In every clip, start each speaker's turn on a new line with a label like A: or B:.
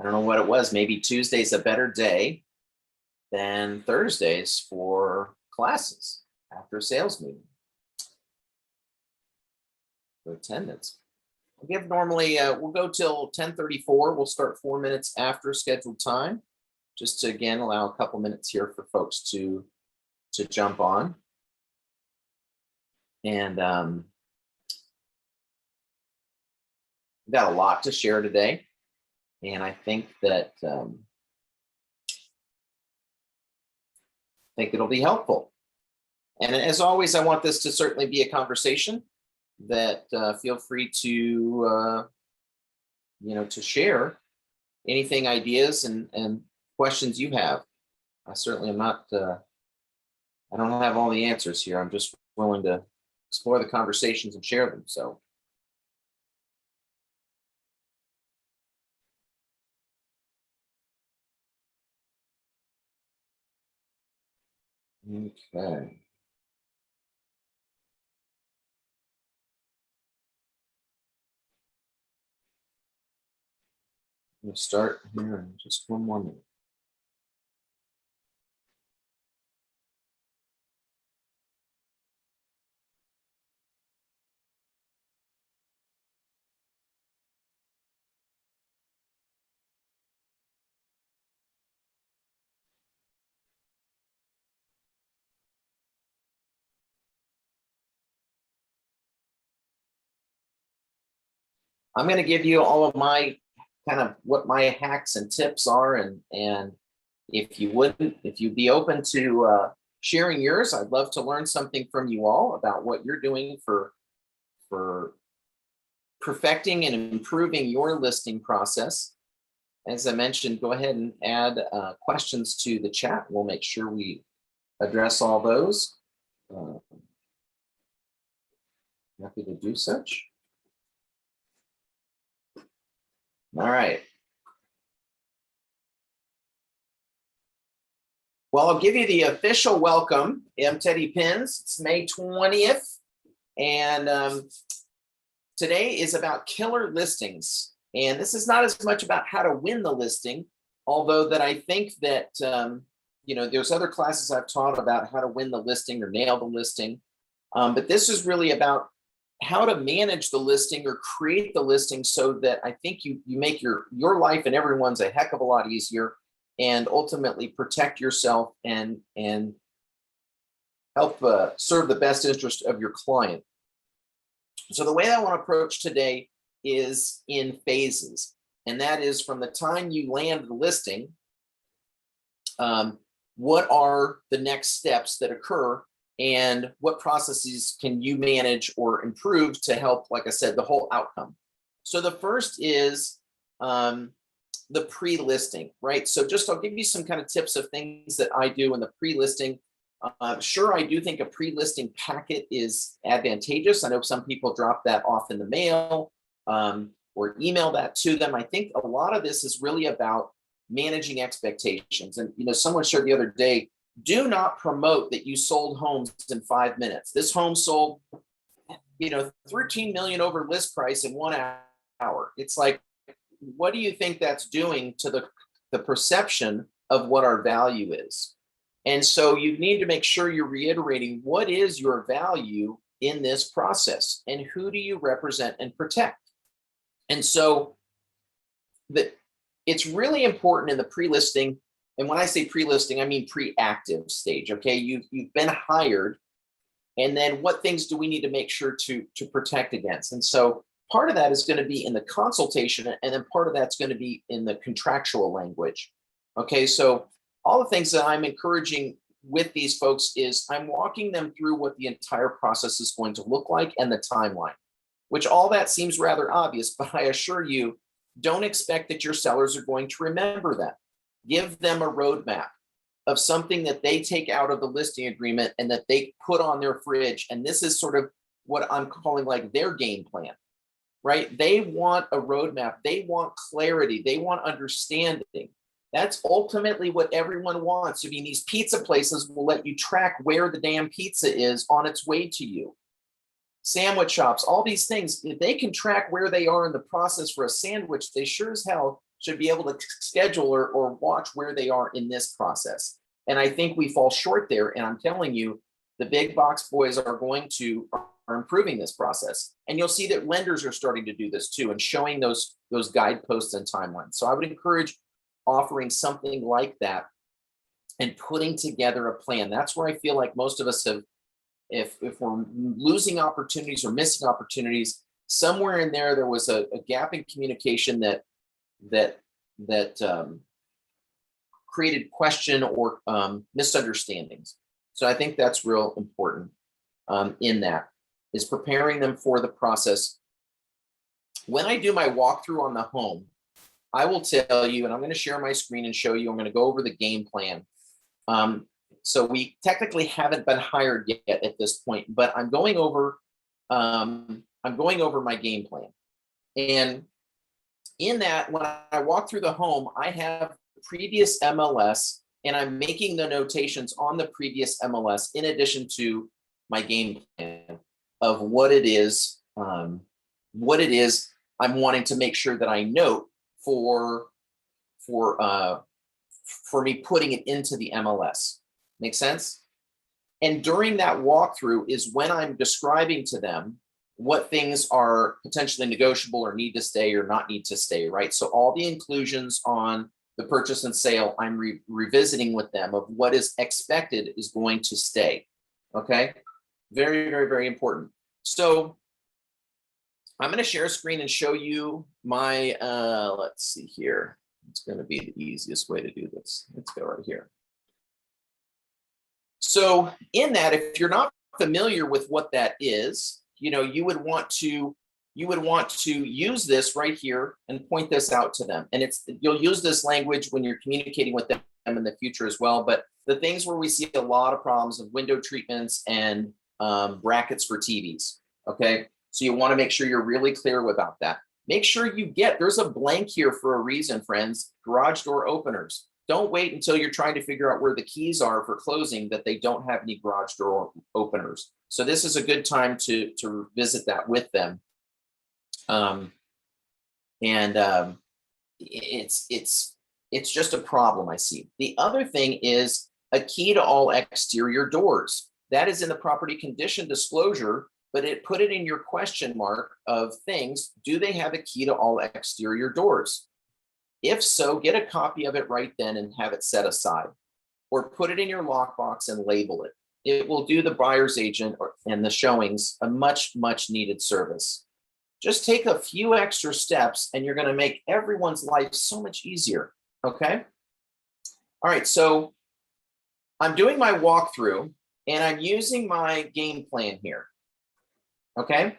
A: I don't know what it was. Maybe Tuesday's a better day than Thursdays for classes after a sales meeting for attendance. We'll go till 10:34. We'll start 4 minutes after scheduled time, just to again allow a couple minutes here for folks to jump on. And we've got a lot to share today, and I think that it'll be helpful. And as always, I want this to certainly be a conversation that feel free to to share anything, ideas and questions you have. I certainly am not I don't have all the answers here. I'm just willing to explore the conversations and share them. So okay. We'll start here in just one more minute. I'm going to give you all of my kind of what my hacks and tips are, and if you'd be open to sharing yours, I'd love to learn something from you all about what you're doing for perfecting and improving your listing process. As I mentioned, go ahead and add questions to the chat. We'll make sure we address all those. Happy to do such. All right. Well, I'll give you the official welcome. I'm Teddy Pins. It's May 20th. And today is about killer listings. And this is not as much about how to win the listing, although that I think that, there's other classes I've taught about how to win the listing or nail the listing. But this is really about how to manage the listing or create the listing so that I think you make your life and everyone's a heck of a lot easier, and ultimately protect yourself and help serve the best interest of your client. So the way I want to approach today is in phases, and that is from the time you land the listing, what are the next steps that occur, and what processes can you manage or improve to help, like I said, the whole outcome. So the first is the pre-listing, right? So I'll give you some kind of tips of things that I do in the pre-listing. Sure, I do think a pre-listing packet is advantageous. I know some people drop that off in the mail or email that to them. I think a lot of this is really about managing expectations. And someone shared the other day, do not promote that you sold homes in 5 minutes. This home sold, 13 million over list price in 1 hour. It's like, what do you think that's doing to the perception of what our value is? And so you need to make sure you're reiterating what is your value in this process and who do you represent and protect. And so it's really important in the pre-listing. And when I say pre-listing, I mean pre-active stage. Okay, you've been hired, and then what things do we need to make sure to protect against? And so part of that is going to be in the consultation, and then part of that's going to be in the contractual language. Okay, so all the things that I'm encouraging with these folks is I'm walking them through what the entire process is going to look like and the timeline, which all that seems rather obvious, but I assure you, don't expect that your sellers are going to remember that. Give them a roadmap of something that they take out of the listing agreement and that they put on their fridge. And this is sort of what I'm calling like their game plan, right? They want a roadmap. They want clarity. They want understanding. That's ultimately what everyone wants. I mean, these pizza places will let you track where the damn pizza is on its way to you. Sandwich shops, all these things, if they can track where they are in the process for a sandwich, they sure as hell should be able to schedule or watch where they are in this process. And I think we fall short there. And I'm telling you, the big box boys are improving this process. And you'll see that lenders are starting to do this too and showing those guideposts and timelines. So I would encourage offering something like that and putting together a plan. That's where I feel like most of us have, if we're losing opportunities or missing opportunities, somewhere in there was a gap in communication that created question or misunderstandings. So I think that's real important in that, is preparing them for the process. When I do my walkthrough on the home, I will tell you, and I'm going to share my screen and show you, I'm going to go over the game plan. So we technically haven't been hired yet at this point, but I'm going over my game plan. And in that, when I walk through the home, I have the previous MLS, and I'm making the notations on the previous MLS in addition to my game plan of what it is I'm wanting to make sure that I note for me putting it into the MLS. Make sense? And during that walkthrough is when I'm describing to them what things are potentially negotiable or need to stay or not need to stay, right? So all the inclusions on the purchase and sale, I'm revisiting with them of what is expected is going to stay, okay? Very, very, very important. So I'm gonna share a screen and show you my, let's see here. It's gonna be the easiest way to do this. Let's go right here. So in that, if you're not familiar with what that is, you would want to use this right here and point this out to them. And you'll use this language when you're communicating with them in the future as well. But the things where we see a lot of problems of window treatments and brackets for TVs, okay? So you want to make sure you're really clear about that. Make sure there's a blank here for a reason, friends. Garage door openers. Don't wait until you're trying to figure out where the keys are for closing that they don't have any garage door openers. So this is a good time to visit that with them. It's just a problem I see. The other thing is a key to all exterior doors. That is in the property condition disclosure, but put it in your question mark of things. Do they have a key to all exterior doors? If so, get a copy of it right then and have it set aside, or put it in your lockbox and label it. It will do the buyer's agent and the showings a much, much needed service. Just take a few extra steps and you're going to make everyone's life so much easier. Okay. All right. So I'm doing my walkthrough and I'm using my game plan here. Okay.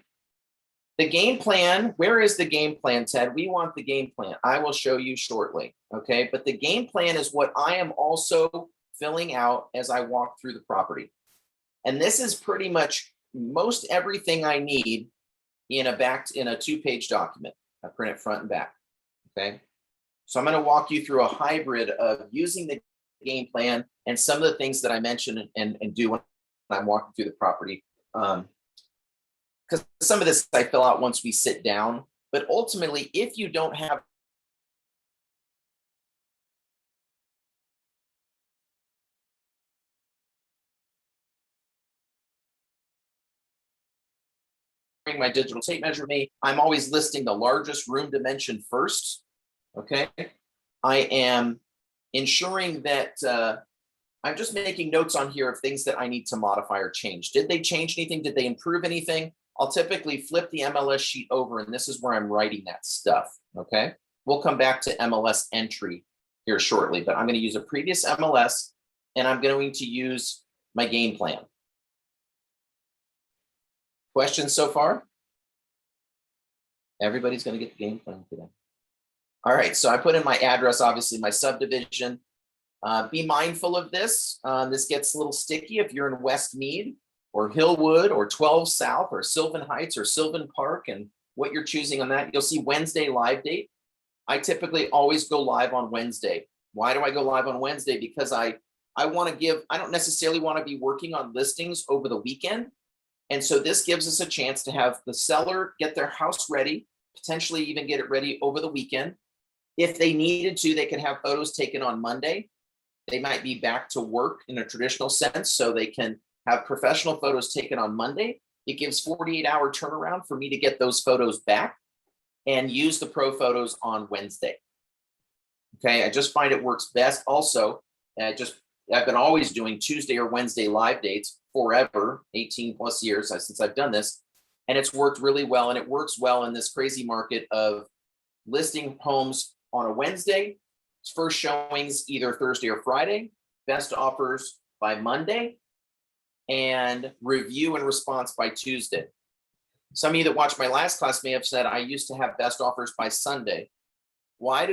A: The game plan, where is the game plan, Ted? We want the game plan. I will show you shortly. Okay. But the game plan is what I am also filling out as I walk through the property. And this is pretty much most everything I need in a 2-page document. I print it front and back. Okay. So I'm going to walk you through a hybrid of using the game plan and some of the things that I mentioned and do when I'm walking through the property. Because some of this I fill out once we sit down, but ultimately, if you don't have my digital tape measure me, I'm always listing the largest room dimension first. Okay. I am ensuring that I'm just making notes on here of things that I need to modify or change. Did they change anything? Did they improve anything? I'll typically flip the MLS sheet over, and this is where I'm writing that stuff. Okay. We'll come back to MLS entry here shortly, but I'm going to use a previous MLS and I'm going to use my game plan. Questions so far? Everybody's going to get the game plan today. All right, so I put in my address, obviously my subdivision. Be mindful of this. This gets a little sticky if you're in West Mead or Hillwood or 12 South or Sylvan Heights or Sylvan Park and what you're choosing on that. You'll see Wednesday live date. I typically always go live on Wednesday. Why do I go live on Wednesday? Because I don't necessarily want to be working on listings over the weekend. And so this gives us a chance to have the seller get their house ready, potentially even get it ready over the weekend. If they needed to, they could have photos taken on Monday. They might be back to work in a traditional sense, so they can have professional photos taken on Monday. It gives 48-hour turnaround for me to get those photos back and use the pro photos on Wednesday. Okay, I just find it works best. Also, I've been always doing Tuesday or Wednesday live dates forever, 18 plus years since I've done this. And it's worked really well. And it works well in this crazy market of listing homes on a Wednesday, first showings either Thursday or Friday, best offers by Monday, and review and response by Tuesday. Some of you that watched my last class may have said I used to have best offers by Sunday. Why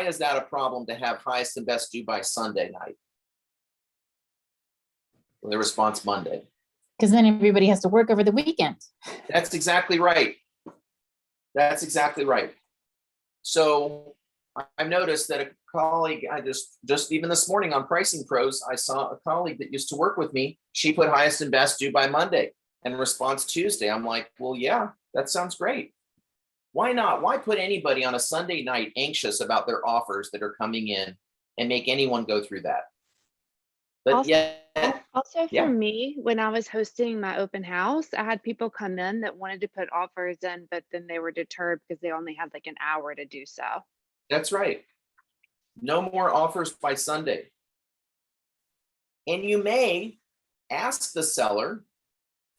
A: is that a problem to have highest and best due by Sunday night? With a response Monday.
B: Because then everybody has to work over the weekend.
A: That's exactly right. That's exactly right. So I've noticed that a colleague, I just even this morning on Pricing Pros, I saw a colleague that used to work with me. She put highest and best due by Monday and response Tuesday. I'm like, well, yeah, that sounds great. Why not? Why put anybody on a Sunday night anxious about their offers that are coming in and make anyone go through that? But
C: Also for me, when I was hosting my open house, I had people come in that wanted to put offers in, but then they were deterred because they only had like an hour to do so.
A: That's right. No more offers by Sunday. And you may ask the seller,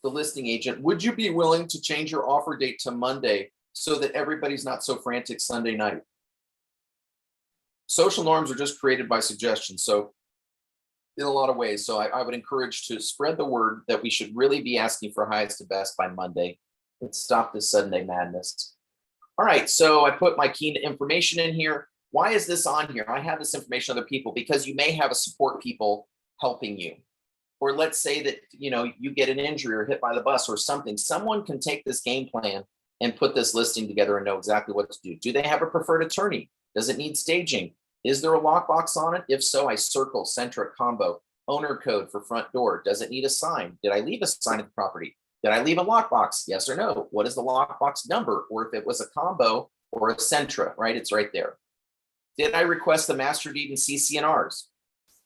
A: the listing agent, would you be willing to change your offer date to Monday so that everybody's not so frantic Sunday night? Social norms are just created by suggestion. So in a lot of ways. So I would encourage to spread the word that we should really be asking for highest and best by Monday. Let's stop this Sunday madness. All right, so I put my key information in here. Why is this on here? I have this information on other people because you may have a support people helping you. Or let's say that you get an injury or hit by the bus or something. Someone can take this game plan and put this listing together and know exactly what to do. Do they have a preferred attorney? Does it need staging? Is there a lockbox on it? If so, I circle centric combo. Owner code for front door. Does it need a sign? Did I leave a sign at the property? Did I leave a lockbox? Yes or no? What is the lockbox number? Or if it was a combo or a Centra, right? It's right there. Did I request the master deed and CC&Rs?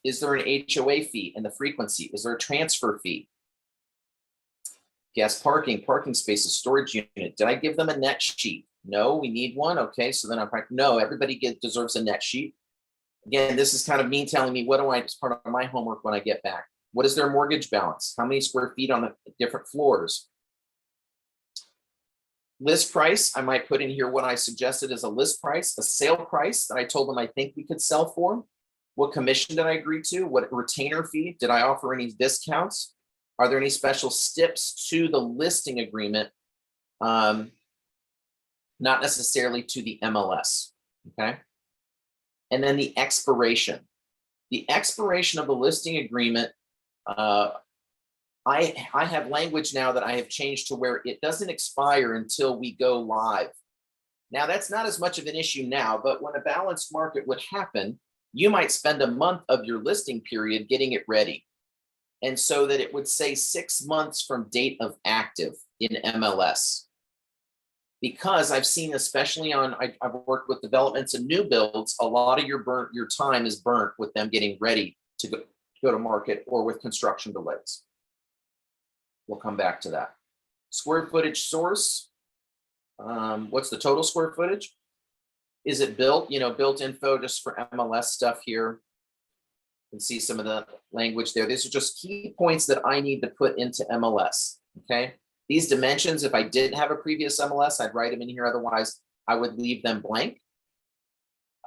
A: Is there an HOA fee and the frequency? Is there a transfer fee? Guest parking spaces, storage unit. Did I give them a net sheet? No, we need one. Okay, so then I'm like, no, everybody deserves a net sheet. Again, this is kind of me telling me what do I, as part of my homework when I get back. What is their mortgage balance? How many square feet on the different floors? List price, I might put in here what I suggested as a list price, a sale price that I told them I think we could sell for. What commission did I agree to? What retainer fee? Did I offer any discounts? Are there any special steps to the listing agreement? Not necessarily to the MLS, okay? And then the expiration. The expiration of the listing agreement, I have language now that I have changed to where it doesn't expire until we go live. Now, that's not as much of an issue now, but when a balanced market would happen, you might spend a month of your listing period getting it ready. And so that it would say 6 months from date of active in MLS. Because I've seen, especially I've worked with developments and new builds, a lot of your time is burnt with them getting ready to go to market or with construction delays. We'll come back to that. Square footage source. What's the total square footage? Is it built? Built info just for MLS stuff here. You can see some of the language there. These are just key points that I need to put into MLS, okay? These dimensions, if I didn't have a previous MLS, I'd write them in here. Otherwise, I would leave them blank.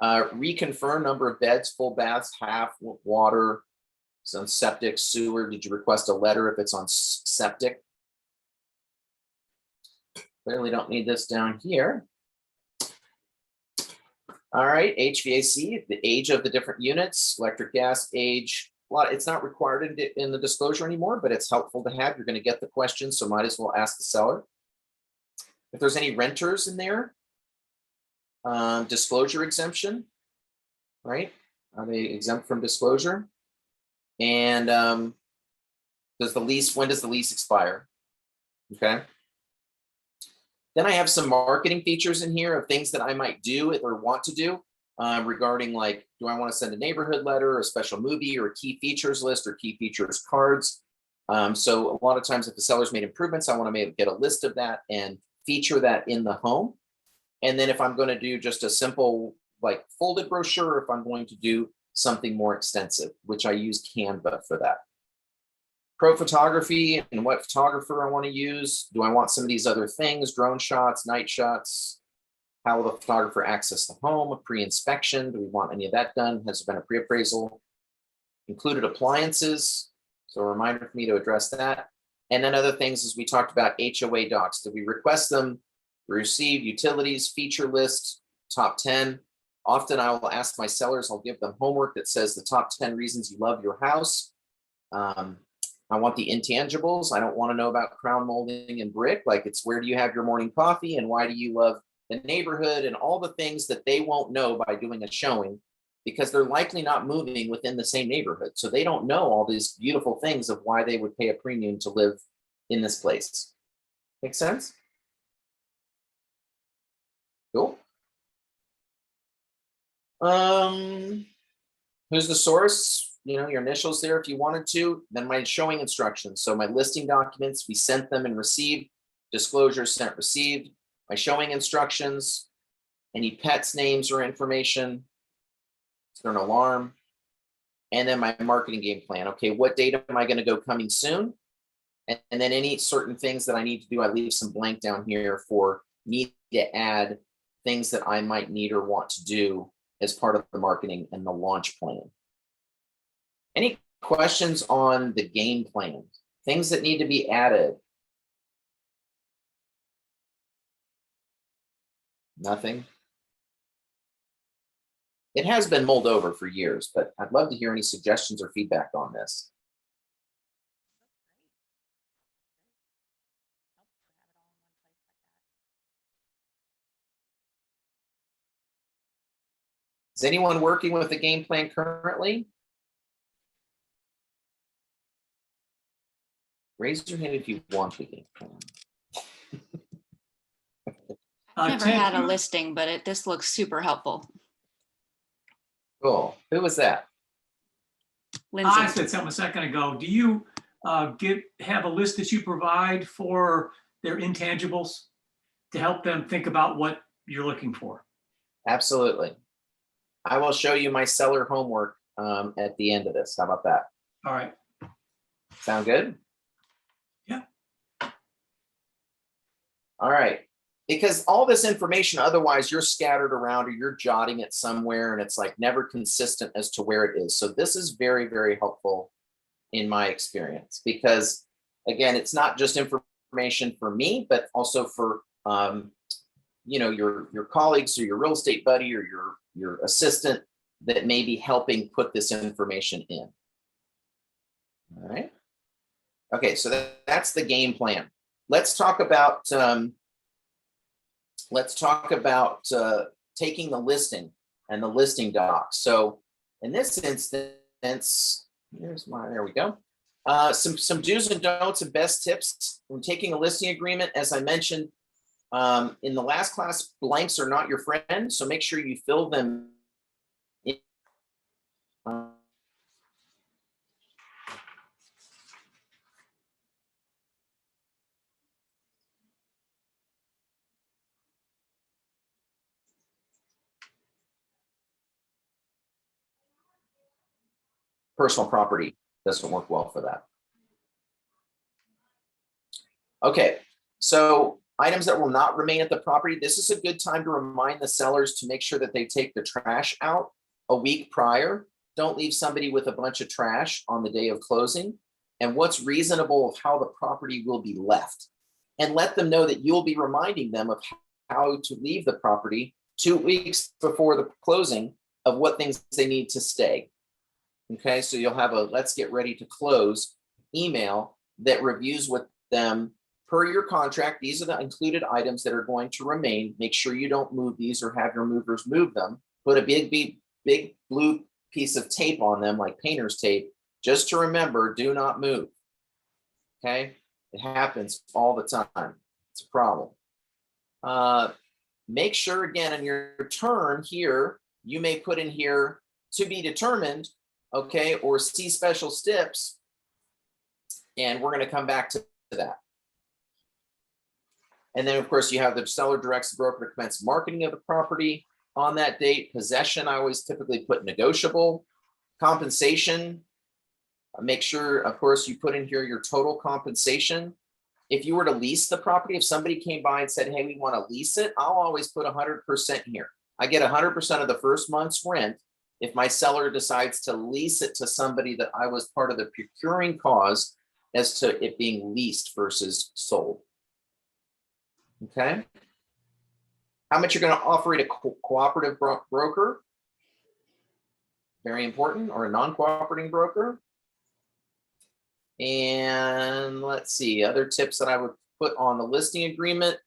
A: Reconfirm number of beds, full baths, half, water, it's on septic, sewer. Did you request a letter if it's on septic? Clearly don't need this down here. All right, HVAC, the age of the different units, electric, gas, age. It's not required in the disclosure anymore, but it's helpful to have. You're going to get the question, so might as well ask the seller. If there's any renters in there, disclosure exemption, right? Are they exempt from disclosure? And when does the lease expire? Okay. Then I have some marketing features in here of things that I might do or want to do. regarding like, do I want to send a neighborhood letter, a special movie, or a key features list, or key features cards? So a lot of times if the seller's made improvements, I want to get a list of that and feature that in the home. And then if I'm going to do just a simple like folded brochure, if I'm going to do something more extensive, which I use Canva for that. Pro photography and what photographer I want to use. Do I want some of these other things, drone shots, night shots? How will the photographer access the home? A pre-inspection, do we want any of that done? Has there been a pre-appraisal? Included appliances, so a reminder for me to address that. And then other things as we talked about HOA docs. Did we request them? Receive utilities, feature list, top 10. Often I will ask my sellers, I'll give them homework that says the top 10 reasons you love your house. I want the intangibles. I don't want to know about crown molding and brick. Like it's where do you have your morning coffee and why do you love the neighborhood and all the things that they won't know by doing a showing because they're likely not moving within the same neighborhood. So they don't know all these beautiful things of why they would pay a premium to live in this place. Make sense? Cool. Who's the source? You know, your initials there if you wanted to, then my showing instructions. So my listing documents, we sent them and received, disclosure sent, received, my showing instructions, any pets names or information, is there an alarm? And then my marketing game plan. Okay, what date am I gonna go coming soon? And then any certain things that I need to do, I leave some blank down here for need to add things that I might need or want to do as part of the marketing and the launch plan. Any questions on the game plan? Things that need to be added? Nothing? It has been mulled over for years, but I'd love to hear any suggestions or feedback on this. Is anyone working with the game plan currently? Raise your hand if you want the game plan.
D: I've never had a listing, but this looks super helpful.
A: Cool. Who was that?
D: Lindsay.
E: I said something a second ago. Do you have a list that you provide for their intangibles to help them think about what you're looking for?
A: Absolutely. I will show you my seller homework at the end of this. How about that?
E: All right.
A: Sound good?
E: Yeah.
A: All right. Because all this information, otherwise you're scattered around or you're jotting it somewhere and it's like never consistent as to where it is. So this is very, very helpful in my experience because again, it's not just information for me, but also for you know, your colleagues or your real estate buddy or your assistant that may be helping put this information in. All right. Okay, so that's the game plan. Let's talk about taking the listing and the listing doc. So in this instance, there we go. Some do's and don'ts and best tips when taking a listing agreement. As I mentioned in the last class, blanks are not your friend. So make sure you fill them in. Personal property doesn't work well for that. Okay, so items that will not remain at the property. This is a good time to remind the sellers to make sure that they take the trash out a week prior. Don't leave somebody with a bunch of trash on the day of closing. And what's reasonable of how the property will be left. And let them know that you'll be reminding them of how to leave the property 2 weeks before the closing of what things they need to stay. Okay, so you'll have a let's get ready to close email that reviews with them per your contract. These are the included items that are going to remain. Make sure you don't move these or have your movers move them. Put a big blue piece of tape on them like painter's tape, just to remember, do not move. Okay, it happens all the time. It's a problem. Make sure again in your turn here, you may put in here to be determined, okay, or see special steps. And we're going to come back to that. And then, of course, you have the seller directs the broker to commence marketing of the property on that date. Possession, I always typically put negotiable. Compensation, make sure, of course, you put in here your total compensation. If you were to lease the property, if somebody came by and said, hey, we want to lease it, I'll always put 100% here. I get 100% of the first month's rent if my seller decides to lease it to somebody that I was part of the procuring cause as to it being leased versus sold. Okay. How much you're going to offer it a cooperative broker? Very important, or a non-cooperating broker. And let's see, other tips that I would put on the listing agreement.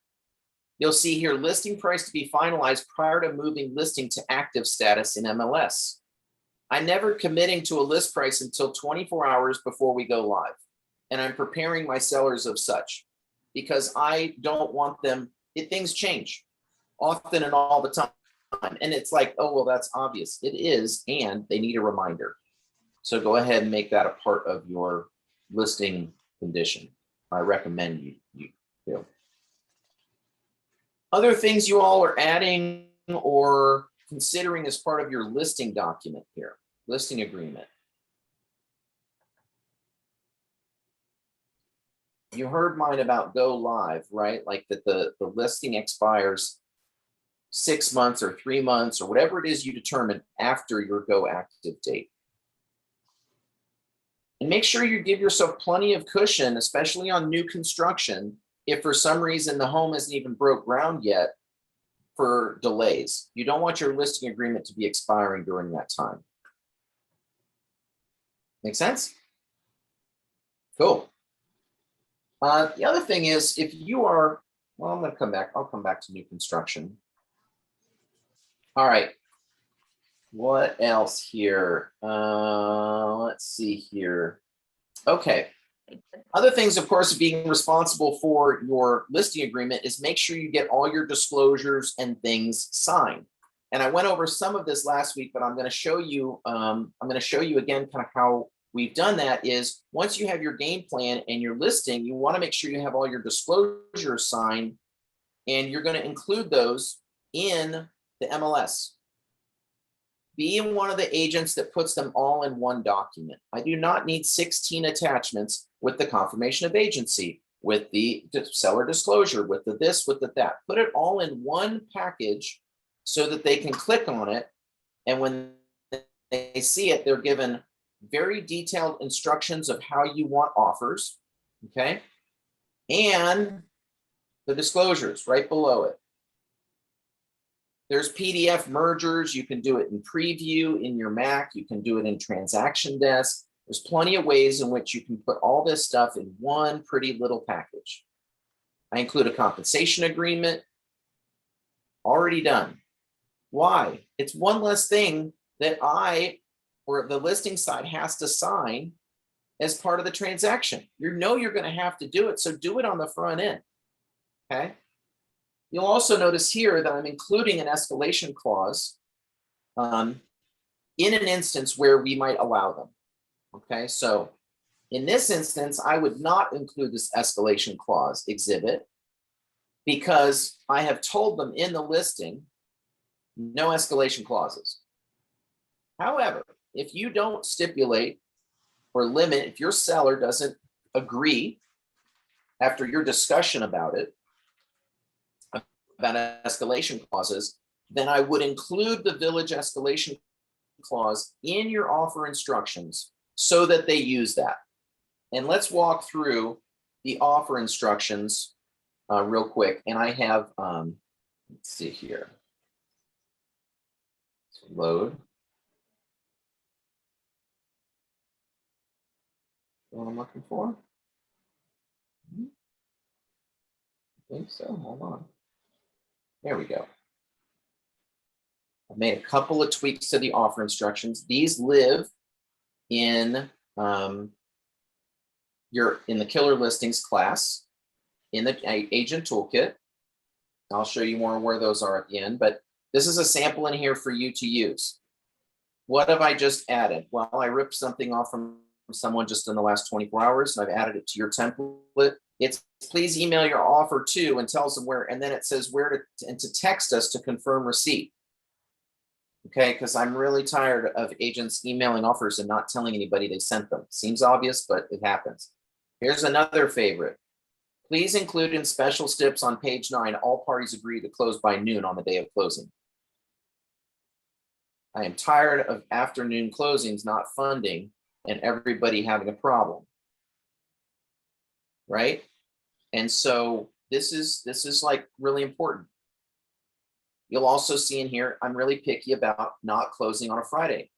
A: You'll see here, listing price to be finalized prior to moving listing to active status in MLS. I'm never committing to a list price until 24 hours before we go live. And I'm preparing my sellers of such, because I don't want them, things change often and all the time. And it's like, oh, well, that's obvious. It is, and they need a reminder. So go ahead and make that a part of your listing condition. I recommend you do. Other things you all are adding or considering as part of your listing document here, listing agreement. You heard mine about go live, right? Like that the listing expires 6 months or 3 months or whatever it is you determine after your go active date. And make sure you give yourself plenty of cushion, especially on new construction, if for some reason the home hasn't even broke ground yet, for delays. You don't want your listing agreement to be expiring during that time. Make sense? Cool. The other thing is, if you are, well, I'm going to come back. I'll come back to new construction. All right. What else here? Let's see here. Okay. Other things, of course, being responsible for your listing agreement is make sure you get all your disclosures and things signed. And I went over some of this last week, but I'm going to show you. I'm going to show you again kind of how we've done that. Is once you have your game plan and your listing, you want to make sure you have all your disclosures signed, and you're going to include those in the MLS. Be one of the agents that puts them all in one document. I do not need 16 attachments with the confirmation of agency, with the seller disclosure, with the this, with the that. Put it all in one package so that they can click on it. And when they see it, they're given very detailed instructions of how you want offers, okay? And the disclosures right below it. There's PDF mergers. You can do it in preview in your Mac. You can do it in Transaction Desk. There's plenty of ways in which you can put all this stuff in one pretty little package. I include a compensation agreement. Already done. Why? It's one less thing that I or the listing side has to sign as part of the transaction. You know you're going to have to do it, so do it on the front end. Okay. You'll also notice here that I'm including an escalation clause in an instance where we might allow them. Okay, so in this instance, I would not include this escalation clause exhibit because I have told them in the listing, no escalation clauses. However, if you don't stipulate or limit, if your seller doesn't agree after your discussion about it, about escalation clauses, then I would include the village escalation clause in your offer instructions so that they use that. And let's walk through the offer instructions real quick. And I have, let's see here. Let's load. What I'm looking for? I think so. Hold on. There we go. I've made a couple of tweaks to the offer instructions. These live in the killer listings class in the agent toolkit. I'll show you more where those are at the end, but This is a sample in here for you to use. What have I just added? Well, I ripped something off from someone just in the last 24 hours, and I've added it to your template. It's please email your offer to, and tells them where, and then it says where to, and to text us to confirm receipt. Okay, because I'm really tired of agents emailing offers and not telling anybody they sent them. Seems obvious, but it happens. Here's another favorite. Please include in special steps on page 9, all parties agree to close by noon on the day of closing. I am tired of afternoon closings not funding and everybody having a problem. Right? And so this is like really important. You'll also see in here, I'm really picky about not closing on a Friday.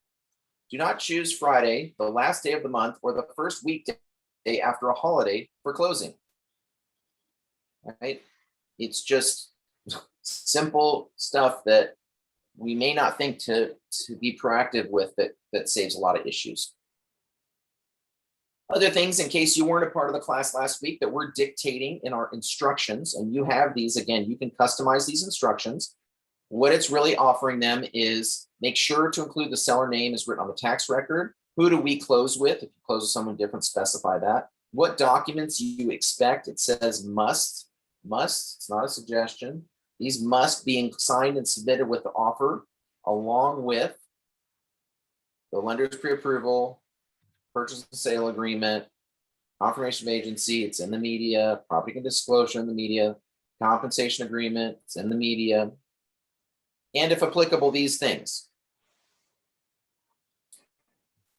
A: Do not choose Friday, the last day of the month, or the first weekday after a holiday for closing. Right? It's just simple stuff that we may not think to be proactive with, that saves a lot of issues. Other things, in case you weren't a part of the class last week, that we're dictating in our instructions, and you have these, again, you can customize these instructions. What it's really offering them is make sure to include the seller name is written on the tax record. Who do we close with? If you close with someone different, specify that. What documents you expect, it says must, it's not a suggestion. These must be signed and submitted with the offer, along with the lender's pre-approval, purchase and sale agreement, confirmation of agency, it's in the media, property disclosure in the media, compensation agreement, it's in the media, and if applicable, these things.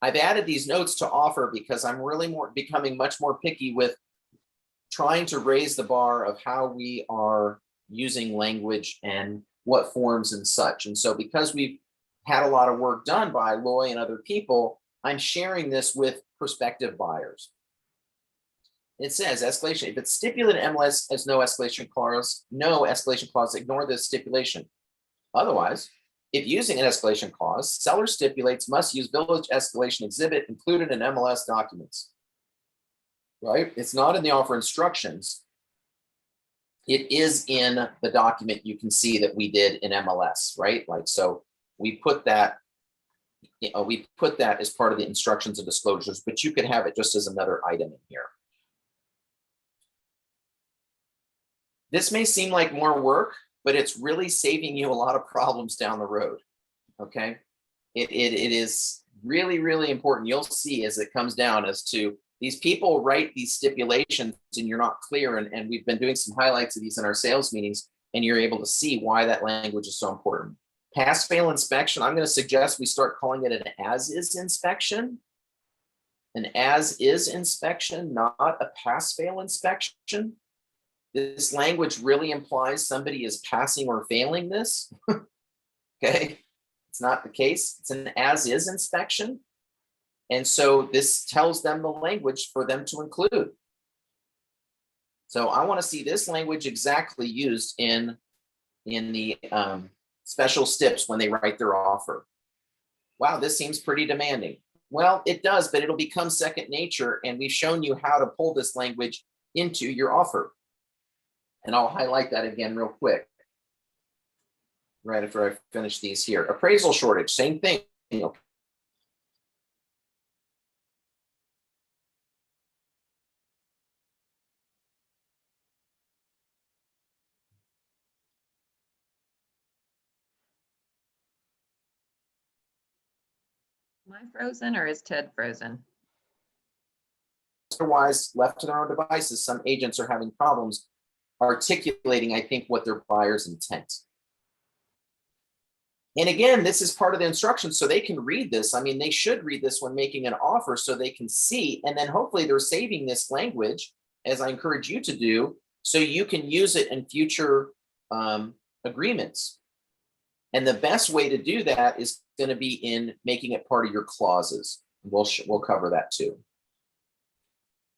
A: I've added these notes to offer because I'm really becoming much more picky with trying to raise the bar of how we are using language and what forms and such. And so because we've had a lot of work done by Loy and other people, I'm sharing this with prospective buyers. It says escalation. If it's stipulated MLS as no escalation clause, ignore this stipulation. Otherwise, if using an escalation clause, seller stipulates must use village escalation exhibit included in MLS documents. Right? It's not in the offer instructions. It is in the document you can see that we did in MLS, right? Like, so we put that, we put that as part of the instructions and disclosures, but you could have it just as another item in here. This may seem like more work, but it's really saving you a lot of problems down the road, okay? It is really, really important. You'll see as it comes down as to these people write these stipulations and you're not clear, and we've been doing some highlights of these in our sales meetings, and you're able to see why that language is so important. Pass-fail inspection, I'm going to suggest we start calling it an as-is inspection. An as-is inspection, not a pass-fail inspection. This language really implies somebody is passing or failing this. Okay, it's not the case. It's an as-is inspection. And so this tells them the language for them to include. So I want to see this language exactly used in the special steps when they write their offer. Wow, this seems pretty demanding. Well, it does, but it'll become second nature, and we've shown you how to pull this language into your offer. And I'll highlight that again real quick, right after I finish these here. Appraisal shortage, same thing. Okay.
F: Am I frozen or is Ted frozen?
A: Otherwise, left to their own devices, some agents are having problems articulating, I think, what their buyer's intent. And again, this is part of the instructions, so they can read this. I mean, they should read this when making an offer so they can see, and then hopefully they're saving this language, as I encourage you to do, so you can use it in future agreements. And the best way to do that is going to be in making it part of your clauses. We'll cover that too.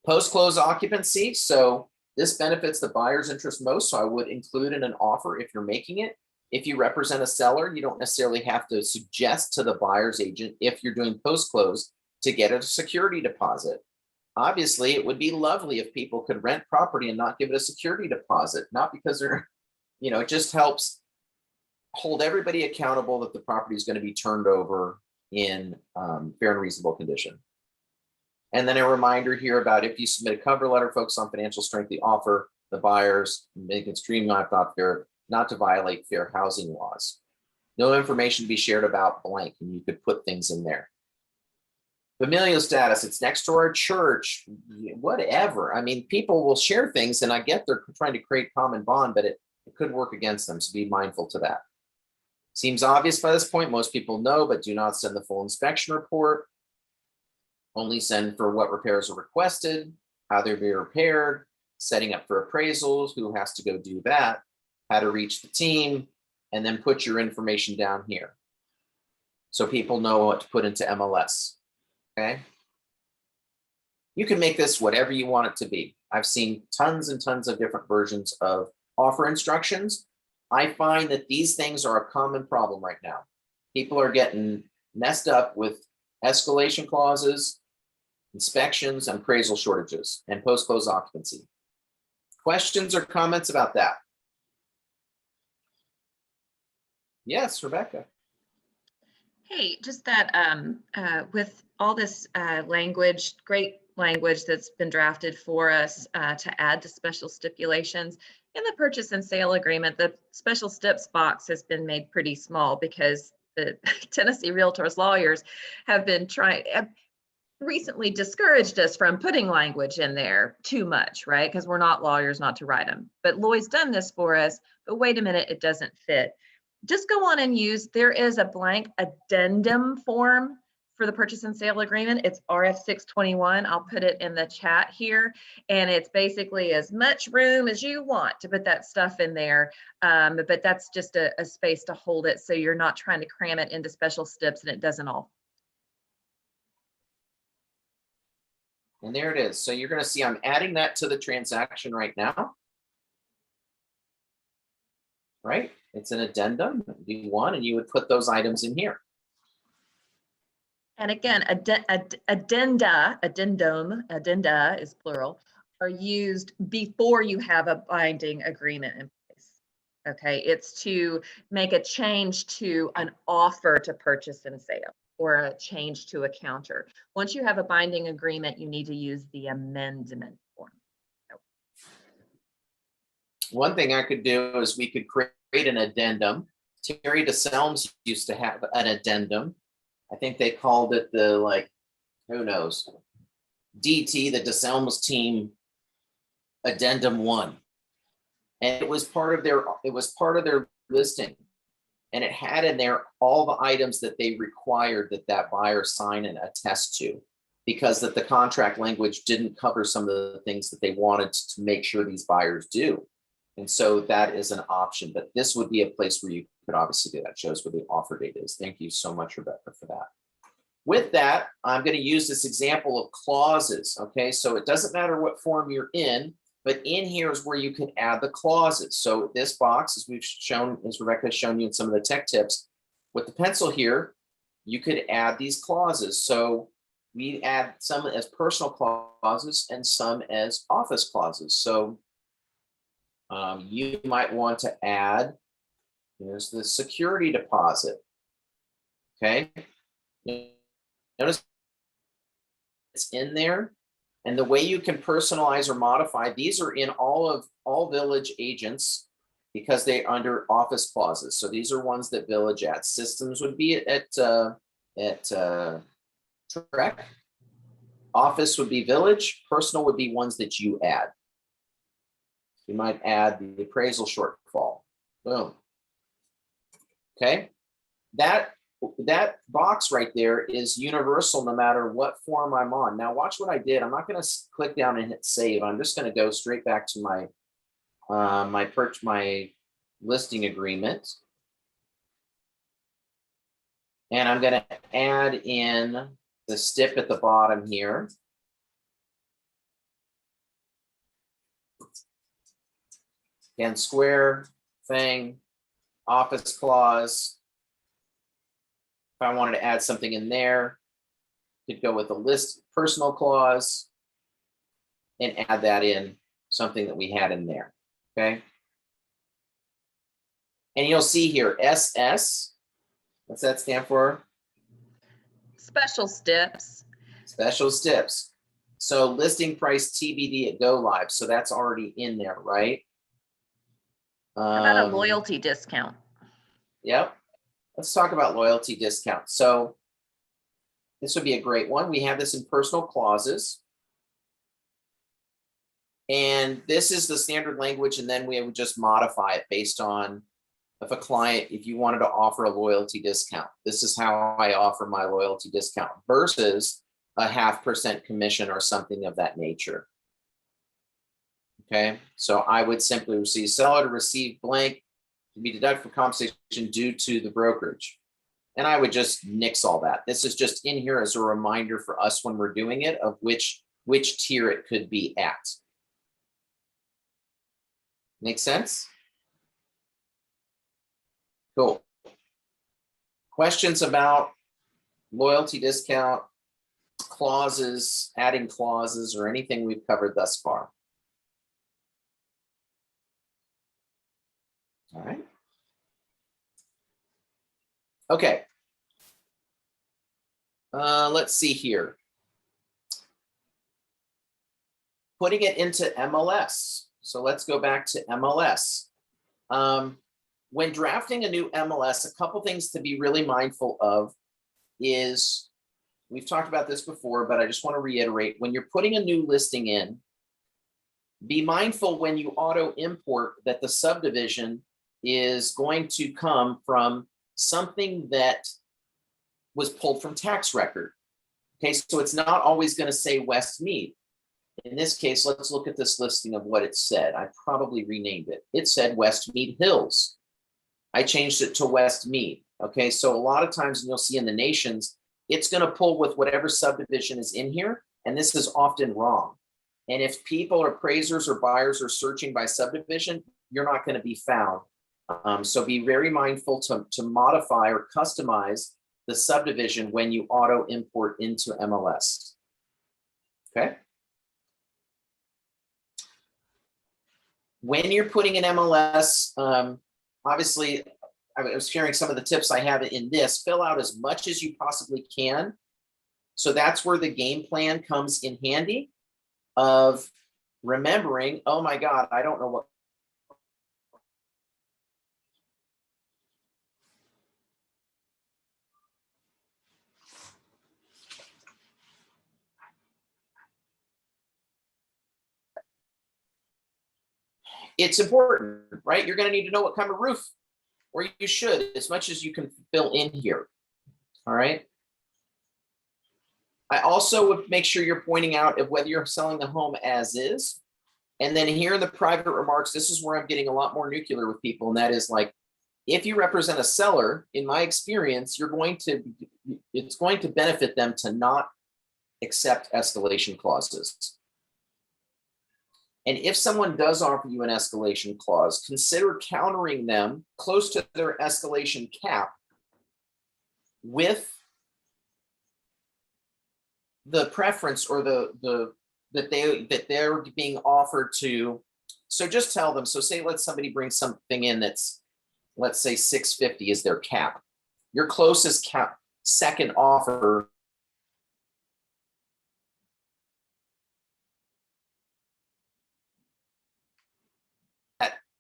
A: Post-close occupancy. So this benefits the buyer's interest most, so I would include in an offer if you're making it. If you represent a seller, you don't necessarily have to suggest to the buyer's agent, if you're doing post-close, to get a security deposit. Obviously, it would be lovely if people could rent property and not give it a security deposit, not because they're, it just helps hold everybody accountable that the property is going to be turned over in fair and reasonable condition. And then a reminder here about if you submit a cover letter, focus on financial strength of the offer, the buyers, make it streamlined, not to violate fair housing laws. No information to be shared about blank, and you could put things in there. Familial status, it's next to our church, whatever. I mean, people will share things, and I get they're trying to create common bond, but it could work against them, so be mindful to that. Seems obvious by this point, most people know, but do not send the full inspection report. Only send for what repairs are requested, how they'll be repaired, setting up for appraisals, who has to go do that, how to reach the team, and then put your information down here. So people know what to put into MLS, okay? You can make this whatever you want it to be. I've seen tons and tons of different versions of offer instructions. I find that these things are a common problem right now. People are getting messed up with escalation clauses, inspections, and appraisal shortages, and post-close occupancy. Questions or comments about that? Yes, Rebecca.
F: Hey, just that with all this language, great language that's been drafted for us to add to special stipulations in the purchase and sale agreement, the special steps box has been made pretty small because the Tennessee Realtors lawyers have been recently discouraged us from putting language in there too much, right? Because we're not lawyers not to write them. But Lloyd's done this for us, but wait a minute, it doesn't fit. Just go on and use, there is a blank addendum form for the purchase and sale agreement. It's RF 621. I'll put it in the chat here. And it's basically as much room as you want to put that stuff in there. But that's just a space to hold it so you're not trying to cram it into special steps and it doesn't all.
A: And there it is. So you're going to see I'm adding that to the transaction right now. Right? It's an addendum, D1, and you would put those items in here.
F: And again, addenda is plural, are used before you have a binding agreement in place. Okay, it's to make a change to an offer to purchase and sale or a change to a counter. Once you have a binding agreement, you need to use the amendment form.
A: One thing I could do is we could create an addendum. Terry DeSelms used to have an addendum. I think they called it the, like, who knows, DT, the DeSelms team addendum 1. And it was part of their listing. And it had in there all the items that they required that buyer sign and attest to, because that the contract language didn't cover some of the things that they wanted to make sure these buyers do. And so that is an option, but this would be a place where you could obviously do that. Shows where the offer date is. Thank you so much, Rebecca, for that. With that, I'm going to use this example of clauses. Okay, so it doesn't matter what form you're in, but in here is where you can add the clauses. So this box, as we've shown, as Rebecca has shown you in some of the tech tips, with the pencil here, you could add these clauses. So we add some as personal clauses and some as office clauses. So you might want to add, here's the security deposit. Okay, notice it's in there, and the way you can personalize or modify these are in all Village agents because they're under office clauses. So these are ones that Village adds. Systems would be at Trek. Office would be Village. Personal would be ones that you add. You might add the appraisal shortfall. Boom. Okay, that box right there is universal no matter what form I'm on. Now watch what I did. I'm not going to click down and hit save. I'm just going to go straight back to my my listing agreement, and I'm going to add in the stip at the bottom here. Again, square thing, office clause. If I wanted to add something in there, could go with a list personal clause and add that in, something that we had in there. Okay. And you'll see here, SS, what's that stand for?
F: Special steps.
A: Special steps. So listing price TBD at go live. So that's already in there, right?
F: How about a loyalty discount?
A: Yep. Let's talk about loyalty discounts. So this would be a great one. We have this in personal clauses. And this is the standard language, and then we would just modify it based on if a client, if you wanted to offer a loyalty discount, this is how I offer my loyalty discount versus a 0.5% commission or something of that nature. Okay, so I would simply receive seller to receive blank to be deducted for compensation due to the brokerage. And I would just nix all that. This is just in here as a reminder for us when we're doing it of which tier it could be at. Make sense? Cool. Questions about loyalty discount, clauses, adding clauses, or anything we've covered thus far? All right. Okay. Let's see here. Putting it into MLS. So let's go back to MLS. When drafting a new MLS, a couple things to be really mindful of is, we've talked about this before, but I just want to reiterate, when you're putting a new listing in, be mindful when you auto import that the subdivision is going to come from something that was pulled from tax record. Okay, so it's not always going to say Westmead. In this case, let's look at this listing of what it said. I probably renamed it. It said Westmead Hills. I changed it to Westmead. Okay, so a lot of times, and you'll see in the nations, it's going to pull with whatever subdivision is in here, and this is often wrong. And if people or appraisers or buyers are searching by subdivision, you're not going to be found. So be very mindful to modify or customize the subdivision when you auto import into MLS. Okay. When you're putting in MLS, obviously, I was sharing some of the tips I have in this. Fill out as much as you possibly can. So that's where the game plan comes in handy of remembering, oh my God, I don't know what. It's important, right? You're going to need to know what kind of roof, or you should, as much as you can fill in here. All right. I also would make sure you're pointing out of whether you're selling the home as is. And then here in the private remarks, this is where I'm getting a lot more nuclear with people. And that is like, if you represent a seller, in my experience, it's going to benefit them to not accept escalation clauses. And if someone does offer you an escalation clause, consider countering them close to their escalation cap with the preference or that they're being offered to. So just tell them. So say somebody brings something in that's, let's say 650 is their cap. Your closest cap second offer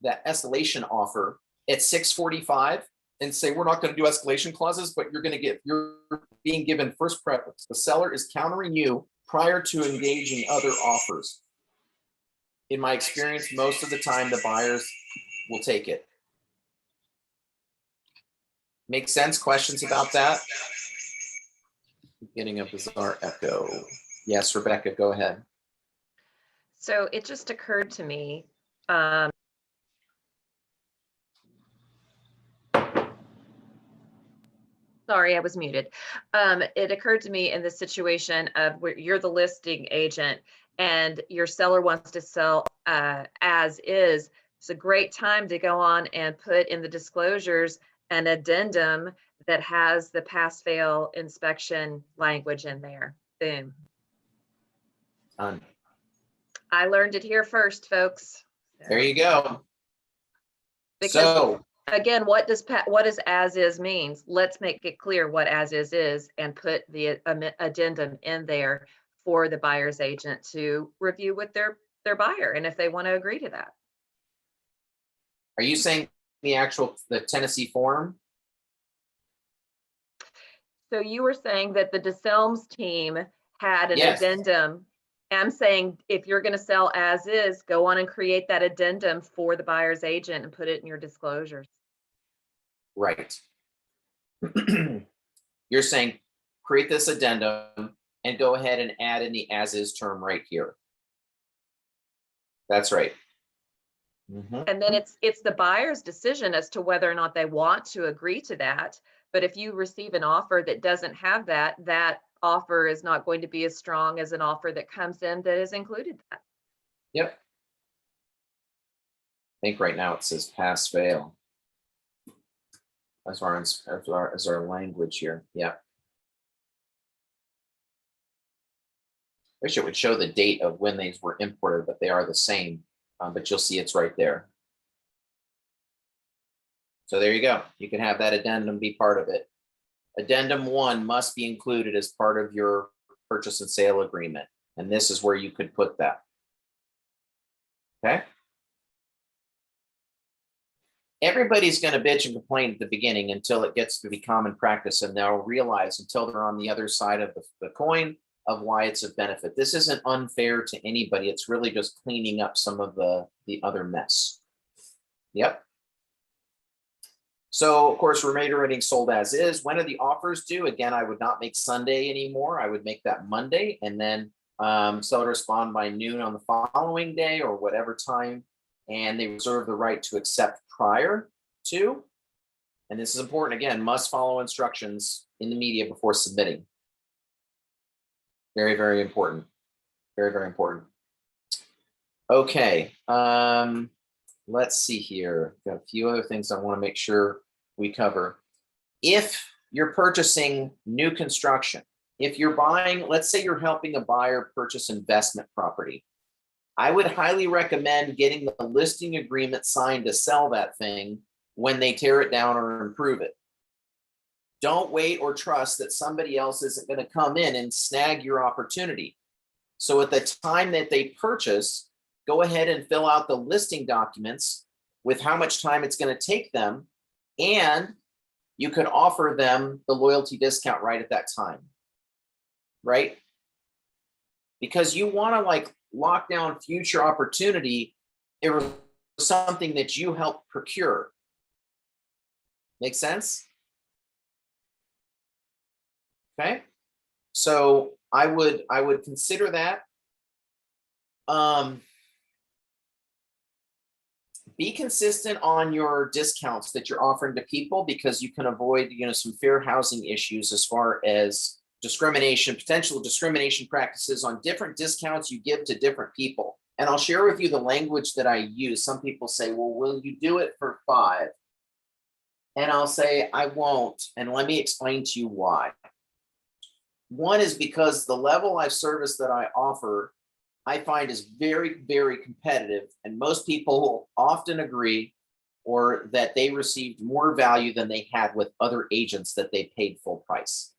A: that escalation offer at 645 and say, we're not going to do escalation clauses, but you're being given first preference. The seller is countering you prior to engaging other offers. In my experience, most of the time, the buyers will take it. Make sense? Questions about that? Getting a bizarre echo. Yes, Rebecca, go ahead.
F: So it just occurred to me, sorry, I was muted. It occurred to me in the situation of where you're the listing agent and your seller wants to sell as is. It's a great time to go on and put in the disclosures an addendum that has the pass-fail inspection language in there. Boom.
A: Done.
F: I learned it here first, folks.
A: There you go.
F: Because
A: So
F: Again, what does as is means? Let's make it clear what as is and put the addendum in there for the buyer's agent to review with their buyer, and if they want to agree to that.
A: Are you saying the Tennessee form?
F: So you were saying that the DeSelms team had an
A: Yes.
F: addendum. I'm saying if you're going to sell as is, go on and create that addendum for the buyer's agent and put it in your disclosures.
A: Right. You're saying create this addendum and go ahead and add in the as is term right here. That's right. Mhm.
F: And then it's the buyer's decision as to whether or not they want to agree to that. But if you receive an offer that doesn't have that, that offer is not going to be as strong as an offer that comes in that has included that.
A: Yep. I think right now it says pass fail. As far as our language here. Yeah. Wish it would show the date of when these were imported, but they are the same. But you'll see it's right there. So there you go. You can have that addendum be part of it. Addendum 1 must be included as part of your purchase and sale agreement. And this is where you could put that. Okay. Everybody's going to bitch and complain at the beginning until it gets to be common practice, and they'll realize until they're on the other side of the coin of why it's a benefit. This isn't unfair to anybody. It's really just cleaning up some of the other mess. Yep. So of course, reiterating sold as is. When are the offers due? Again, I would not make Sunday anymore. I would make that Monday, and then seller respond by noon on the following day or whatever time, and they reserve the right to accept prior to. And this is important, again, must follow instructions in the media before submitting. Very, very important. Very, very important. Okay. Let's see here. Got a few other things I want to make sure we cover. If you're purchasing new construction, if you're buying, let's say you're helping a buyer purchase investment property, I would highly recommend getting the listing agreement signed to sell that thing when they tear it down or improve it. Don't wait or trust that somebody else isn't going to come in and snag your opportunity. So at the time that they purchase, go ahead and fill out the listing documents with how much time it's going to take them, and you can offer them the loyalty discount right at that time, right? Because you want to like lock down future opportunity if it was something that you helped procure. Make sense? Okay, so I would consider that. Be consistent on your discounts that you're offering to people, because you can avoid, some fair housing issues as far as discrimination, potential discrimination practices on different discounts you give to different people. And I'll share with you the language that I use. Some people say, well, will you do it for 5? And I'll say, I won't. And let me explain to you why. One is because the level of service that I offer, I find is very, very competitive. And most people will often agree or that they received more value than they had with other agents that they paid full price.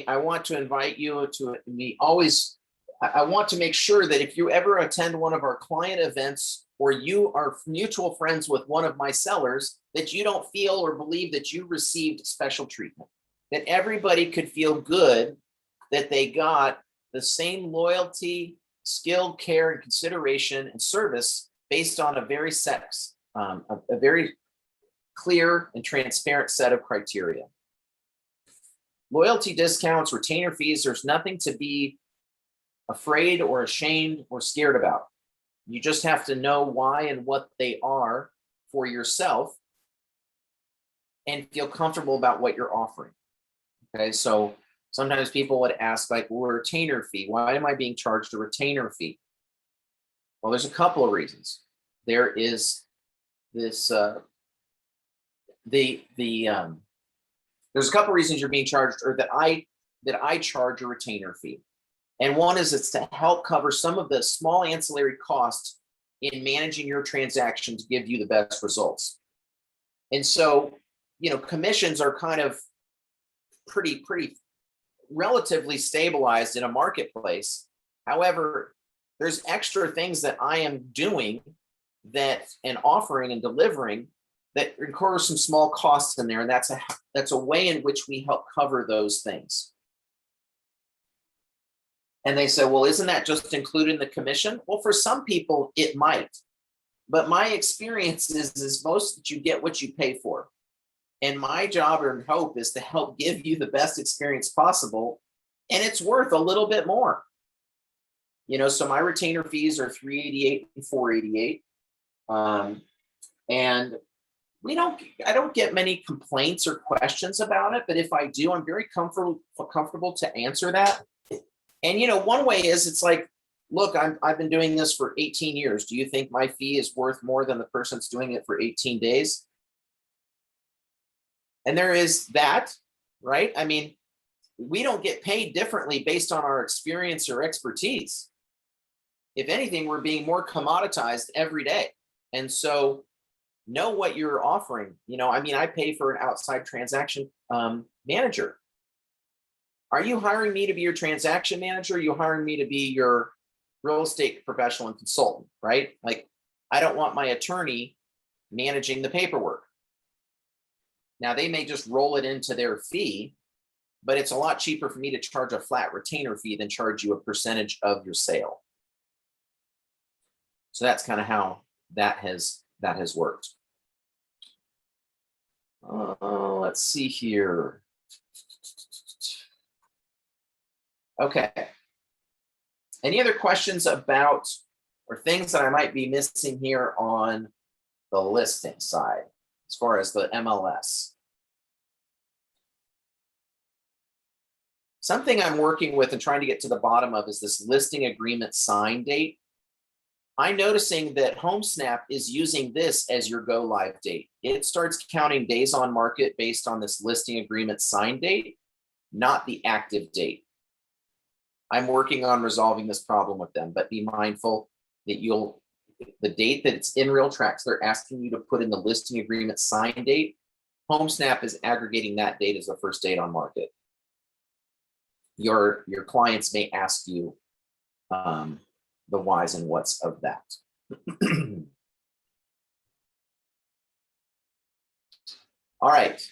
A: I want to invite you to I want to make sure that if you ever attend one of our client events or you are mutual friends with one of my sellers, that you don't feel or believe that you received special treatment, that everybody could feel good that they got the same loyalty, skill, care, and consideration and service based on a very a very clear and transparent set of criteria. Loyalty discounts, retainer fees, there's nothing to be afraid or ashamed or scared about. You just have to know why and what they are for yourself and feel comfortable about what you're offering. Okay, so sometimes people would ask, like, well, a retainer fee, why am I being charged a retainer fee? Well, there's a couple of reasons. There is this, there's a couple of reasons you're being charged, or that I charge a retainer fee. And one is it's to help cover some of the small ancillary costs in managing your transaction to give you the best results. And so, you know, commissions are kind of pretty relatively stabilized in a marketplace. However, there's extra things that I am doing that and offering and delivering that incur some small costs in there, and that's a way in which we help cover those things. And they say, well, isn't that just included in the commission? Well, for some people it might, but my experience is most that you get what you pay for. And my job and hope is to help give you the best experience possible, and it's worth a little bit more. You know, so my retainer fees are $388 and $488. And I don't get many complaints or questions about it, but if I do, I'm very comfortable to answer that. And, you know, one way is it's like, look, I've been doing this for 18 years. Do you think my fee is worth more than the person that's doing it for 18 days? And there is that, right? I mean, we don't get paid differently based on our experience or expertise. If anything, we're being more commoditized every day. And so know what you're offering. You know, I mean, I pay for an outside transaction manager. Are you hiring me to be your transaction manager? Are you hiring me to be your real estate professional and consultant, right? Like, I don't want my attorney managing the paperwork. Now, they may just roll it into their fee, but it's a lot cheaper for me to charge a flat retainer fee than charge you a percentage of your sale. So that's kind of how that has worked. Let's see here. Okay. Any other questions about or things that I might be missing here on the listing side as far as the MLS? Something I'm working with and trying to get to the bottom of is this listing agreement sign date. I'm noticing that HomeSnap is using this as your go live date. It starts counting days on market based on this listing agreement sign date, not the active date. I'm working on resolving this problem with them, but be mindful that the date that it's in real tracks, they're asking you to put in the listing agreement sign date. HomeSnap is aggregating that date as the first date on market. Your clients may ask you the whys and whats of that. All right.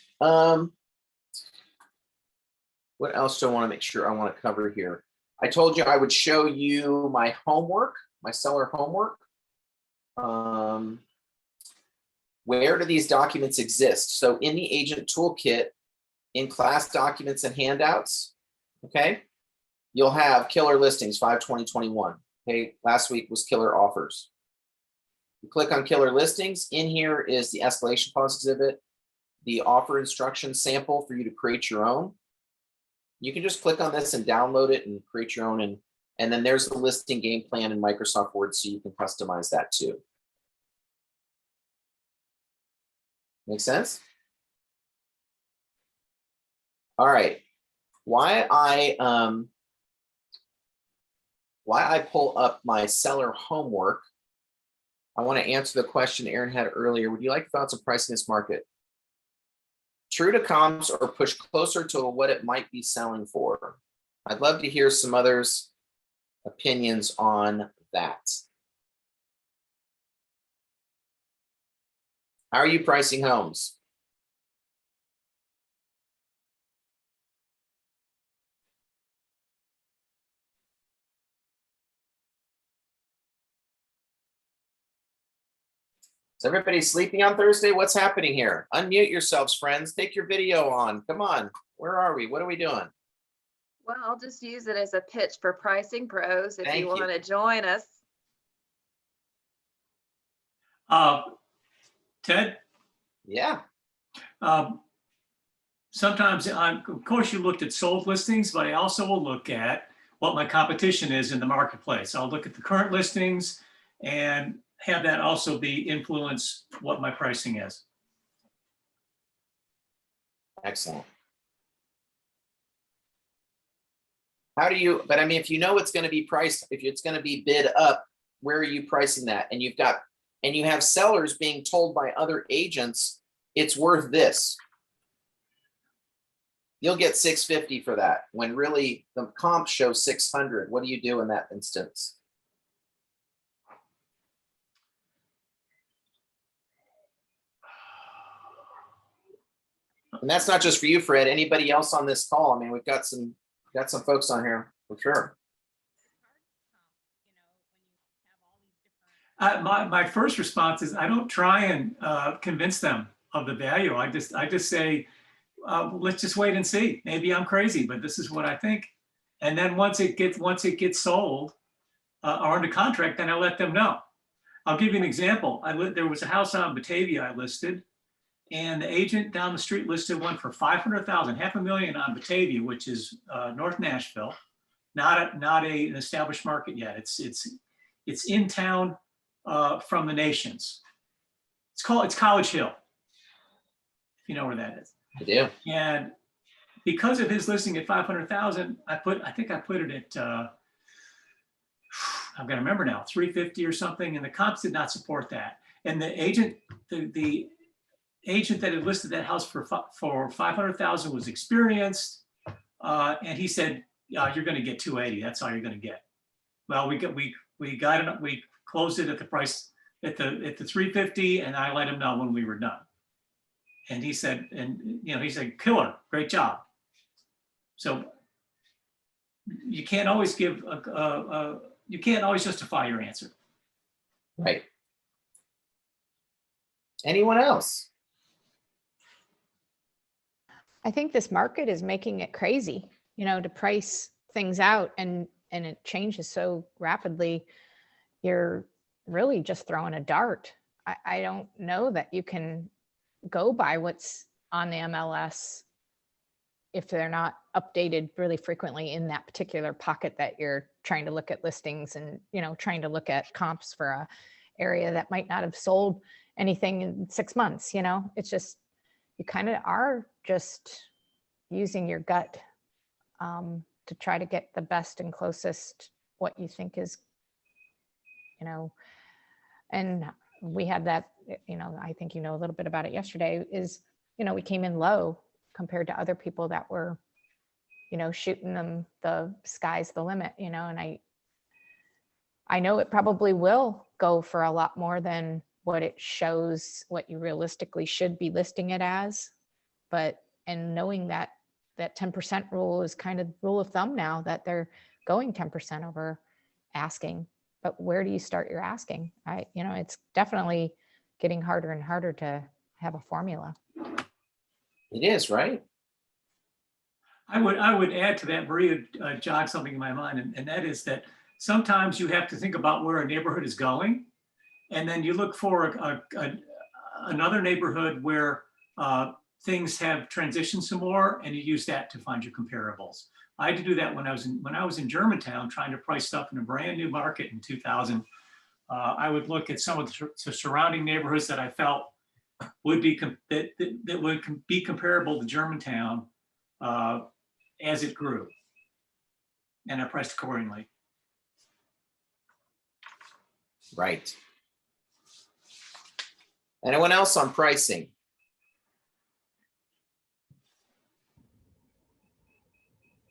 A: What else do I want to make sure I want to cover here? I told you I would show you my homework, my seller homework. Where do these documents exist? So in the agent toolkit, in class documents and handouts, okay, you'll have killer listings 5/20/21. Okay, last week was killer offers. You click on killer listings. In here is the escalation clause exhibit, the offer instruction sample for you to create your own. You can just click on this and download it and create your own. And then there's the listing game plan in Microsoft Word, so you can customize that too. Make sense? All right. Why I pull up my seller homework, I want to answer the question Aaron had earlier. Would you like thoughts on pricing this market? True to comps or push closer to what it might be selling for? I'd love to hear some others' opinions on that. How are you pricing homes? Is everybody sleeping on Thursday? What's happening here? Unmute yourselves, friends. Take your video on. Come on. Where are we? What are we doing?
F: Well, I'll just use it as a pitch for Pricing Pros if
A: Thank
F: you
A: you.
F: want to join us.
E: Ted,
A: Yeah.
E: sometimes of course you looked at sold listings, but I also will look at what my competition is in the marketplace. I'll look at the current listings and have that also be influence what my pricing is.
A: Excellent. How do you, but I mean, if you know it's going to be priced, if it's going to be bid up, where are you pricing that? And you have sellers being told by other agents, it's worth this. You'll get 650 for that when really the comp shows 600. What do you do in that instance? And that's not just for you, Fred. Anybody else on this call? I mean, we've got some folks on here for sure.
E: My first response is I don't try and convince them of the value. I just say, let's just wait and see. Maybe I'm crazy, but this is what I think. And then once it gets sold or under contract, then I let them know. I'll give you an example. There was a house on Batavia I listed, and the agent down the street listed one for $500,000, $500,000 on Batavia, which is North Nashville, not an established market yet. It's in town from the Nations. It's College Hill, if you know where that is.
A: I do.
E: And because of his listing at 500,000, I think I put it at I've got to remember now, 350 or something, and the comps did not support that. And the agent that had listed that house for 500,000 was experienced, and he said, "You're going to get 280. That's all you're going to get." Well, we got it. We closed it at the price at the 350, and I let him know when we were done. And he said, "Killer, great job." So you can't always you can't always justify your answer.
A: Right. Anyone else?
G: I think this market is making it crazy, to price things out, and it changes so rapidly. You're really just throwing a dart. I don't know that you can go by what's on the MLS if they're not updated really frequently in that particular pocket that you're trying to look at listings and, trying to look at comps for a area that might not have sold anything in 6 months. It's just, you kind of are just using your gut to try to get the best and closest what you think is, and we had that, I think a little bit about it yesterday is, we came in low compared to other people that were, shooting them the sky's the limit, and I know it probably will go for a lot more than what it shows, what you realistically should be listing it as. And knowing that 10% rule is kind of rule of thumb now, that they're going 10% over asking. But where do you start your asking? It's definitely getting harder and harder to have a formula.
A: It is, right?
E: I would add to that, Maria jogged something in my mind, and that is that sometimes you have to think about where a neighborhood is going, and then you look for another neighborhood where things have transitioned some more, and you use that to find your comparables. I had to do that when I was in Germantown trying to price stuff in a brand new market in 2000. I would look at some of the surrounding neighborhoods that I felt would be that would be comparable to Germantown as it grew, and I priced accordingly.
A: Right. Anyone else on pricing?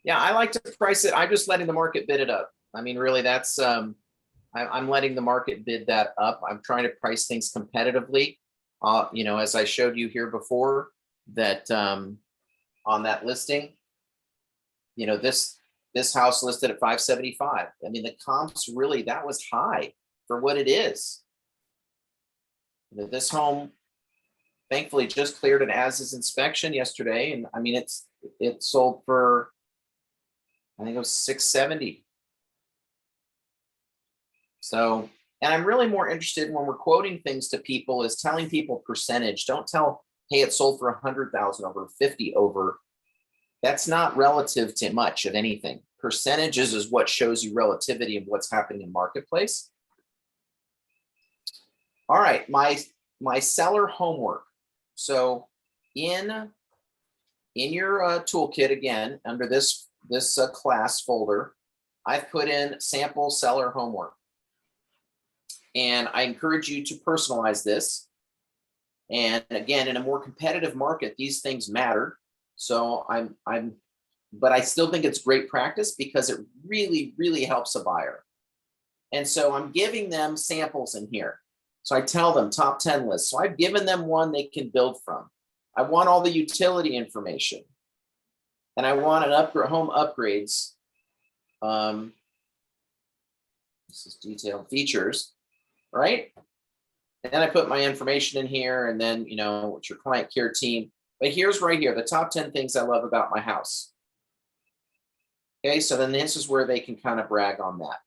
A: Yeah, I like to price it. I'm just letting the market bid it up. I mean, really, that's I'm letting the market bid that up. I'm trying to price things competitively. As I showed you here before, that on that listing, this house listed at 575. I mean, the comps really, that was high for what it is. This home thankfully just cleared an as-is inspection yesterday, and I mean, it sold for, I think it was 670. So, and I'm really more interested when we're quoting things to people is telling people percentage. Don't tell, hey, it sold for 100,000 over, 50 over. That's not relative to much of anything. Percentages is what shows you relativity of what's happening in marketplace. All right, my seller homework. So in your toolkit, again, under this class folder, I've put in sample seller homework. And I encourage you to personalize this. And again, in a more competitive market, these things matter. So but I still think it's great practice because it really, really helps a buyer. And so I'm giving them samples in here. So I tell them top 10 lists. So I've given them one they can build from. I want all the utility information. And I want an home upgrades. This is detailed features, right? And then I put my information in here, and then, you know, it's your client care team. But here's right here, the top 10 things I love about my house. Okay, so then this is where they can kind of brag on that.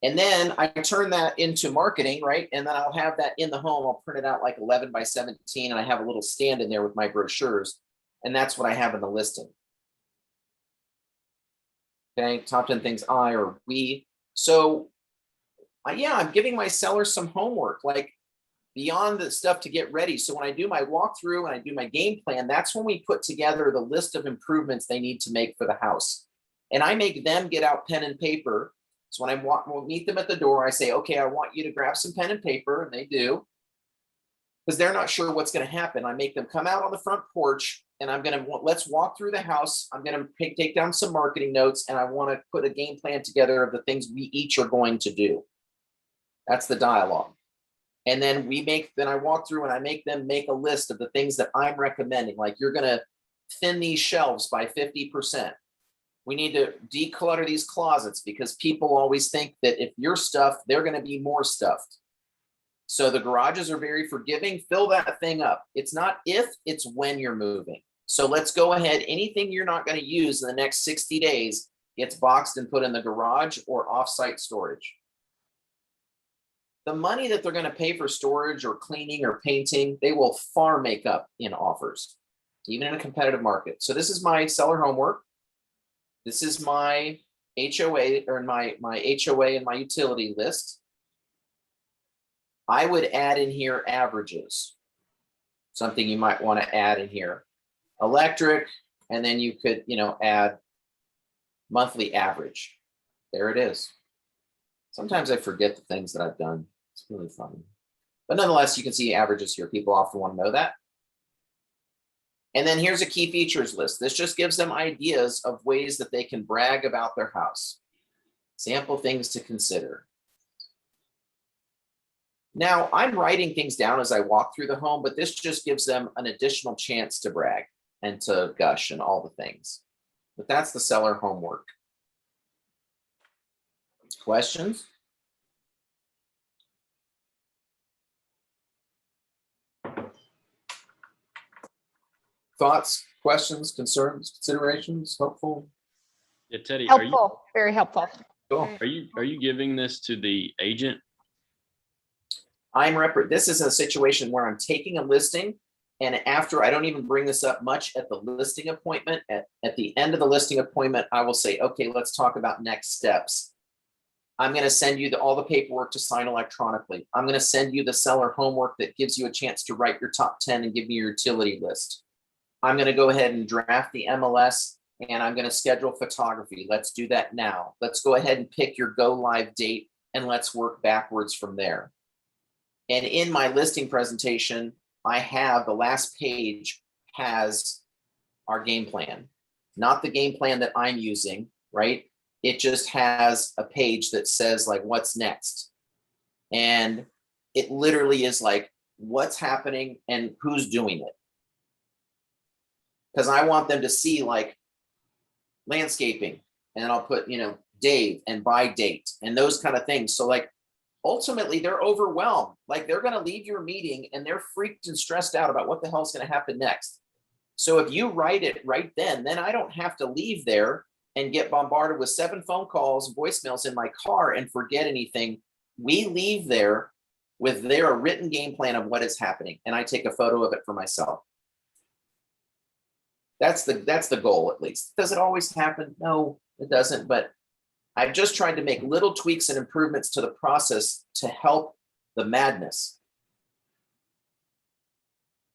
A: And then I turn that into marketing, right? And then I'll have that in the home. I'll print it out like 11 by 17, and I have a little stand in there with my brochures. And that's what I have in the listing. Okay, top 10 things I or we. So yeah, I'm giving my sellers some homework, like beyond the stuff to get ready. So when I do my walkthrough and I do my game plan, that's when we put together the list of improvements they need to make for the house. And I make them get out pen and paper. So when we'll meet them at the door, I say, okay, I want you to grab some pen and paper, and they do. Because they're not sure what's going to happen. I make them come out on the front porch, and let's walk through the house. I'm going to take down some marketing notes, and I want to put a game plan together of the things we each are going to do. That's the dialogue. And then I walk through and I make them make a list of the things that I'm recommending. Like, you're going to thin these shelves by 50%. We need to declutter these closets because people always think that if you're stuffed, they're going to be more stuffed. So the garages are very forgiving. Fill that thing up. It's not if, it's when you're moving. So let's go ahead. Anything you're not going to use in the next 60 days gets boxed and put in the garage or offsite storage. The money that they're going to pay for storage or cleaning or painting, they will far make up in offers, even in a competitive market. So this is my seller homework. This is my HOA or my HOA and my utility list. I would add in here averages, something you might want to add in here. Electric, and then you could, add monthly average. There it is. Sometimes I forget the things that I've done. It's really funny. But nonetheless, you can see averages here. People often want to know that. And then here's a key features list. This just gives them ideas of ways that they can brag about their house. Sample things to consider. Now, I'm writing things down as I walk through the home, but this just gives them an additional chance to brag and to gush and all the things. But that's the seller homework. Questions? Thoughts, questions, concerns, considerations, hopeful?
H: Yeah, Teddy,
G: Helpful, very helpful.
A: Cool.
H: are you giving this to the agent?
A: This is a situation where I'm taking a listing, and after, I don't even bring this up much at the listing appointment. At the end of the listing appointment, I will say, okay, let's talk about next steps. I'm going to send you all the paperwork to sign electronically. I'm going to send you the seller homework that gives you a chance to write your top 10 and give me your utility list. I'm going to go ahead and draft the MLS, and I'm going to schedule photography. Let's do that now. Let's go ahead and pick your go live date, and let's work backwards from there. And in my listing presentation, I have the last page has our game plan, not the game plan that I'm using, right? It just has a page that says like, what's next? And it literally is like, what's happening and who's doing it? Because I want them to see like landscaping, and I'll put, Dave and by date and those kind of things. So like, ultimately they're overwhelmed. Like, they're going to leave your meeting and they're freaked and stressed out about what the hell is going to happen next. So if you write it right then I don't have to leave there and get bombarded with 7 phone calls, voicemails in my car and forget anything. We leave there with their written game plan of what is happening. And I take a photo of it for myself. That's the goal, at least. Does it always happen? No, it doesn't. But I've just tried to make little tweaks and improvements to the process to help the madness.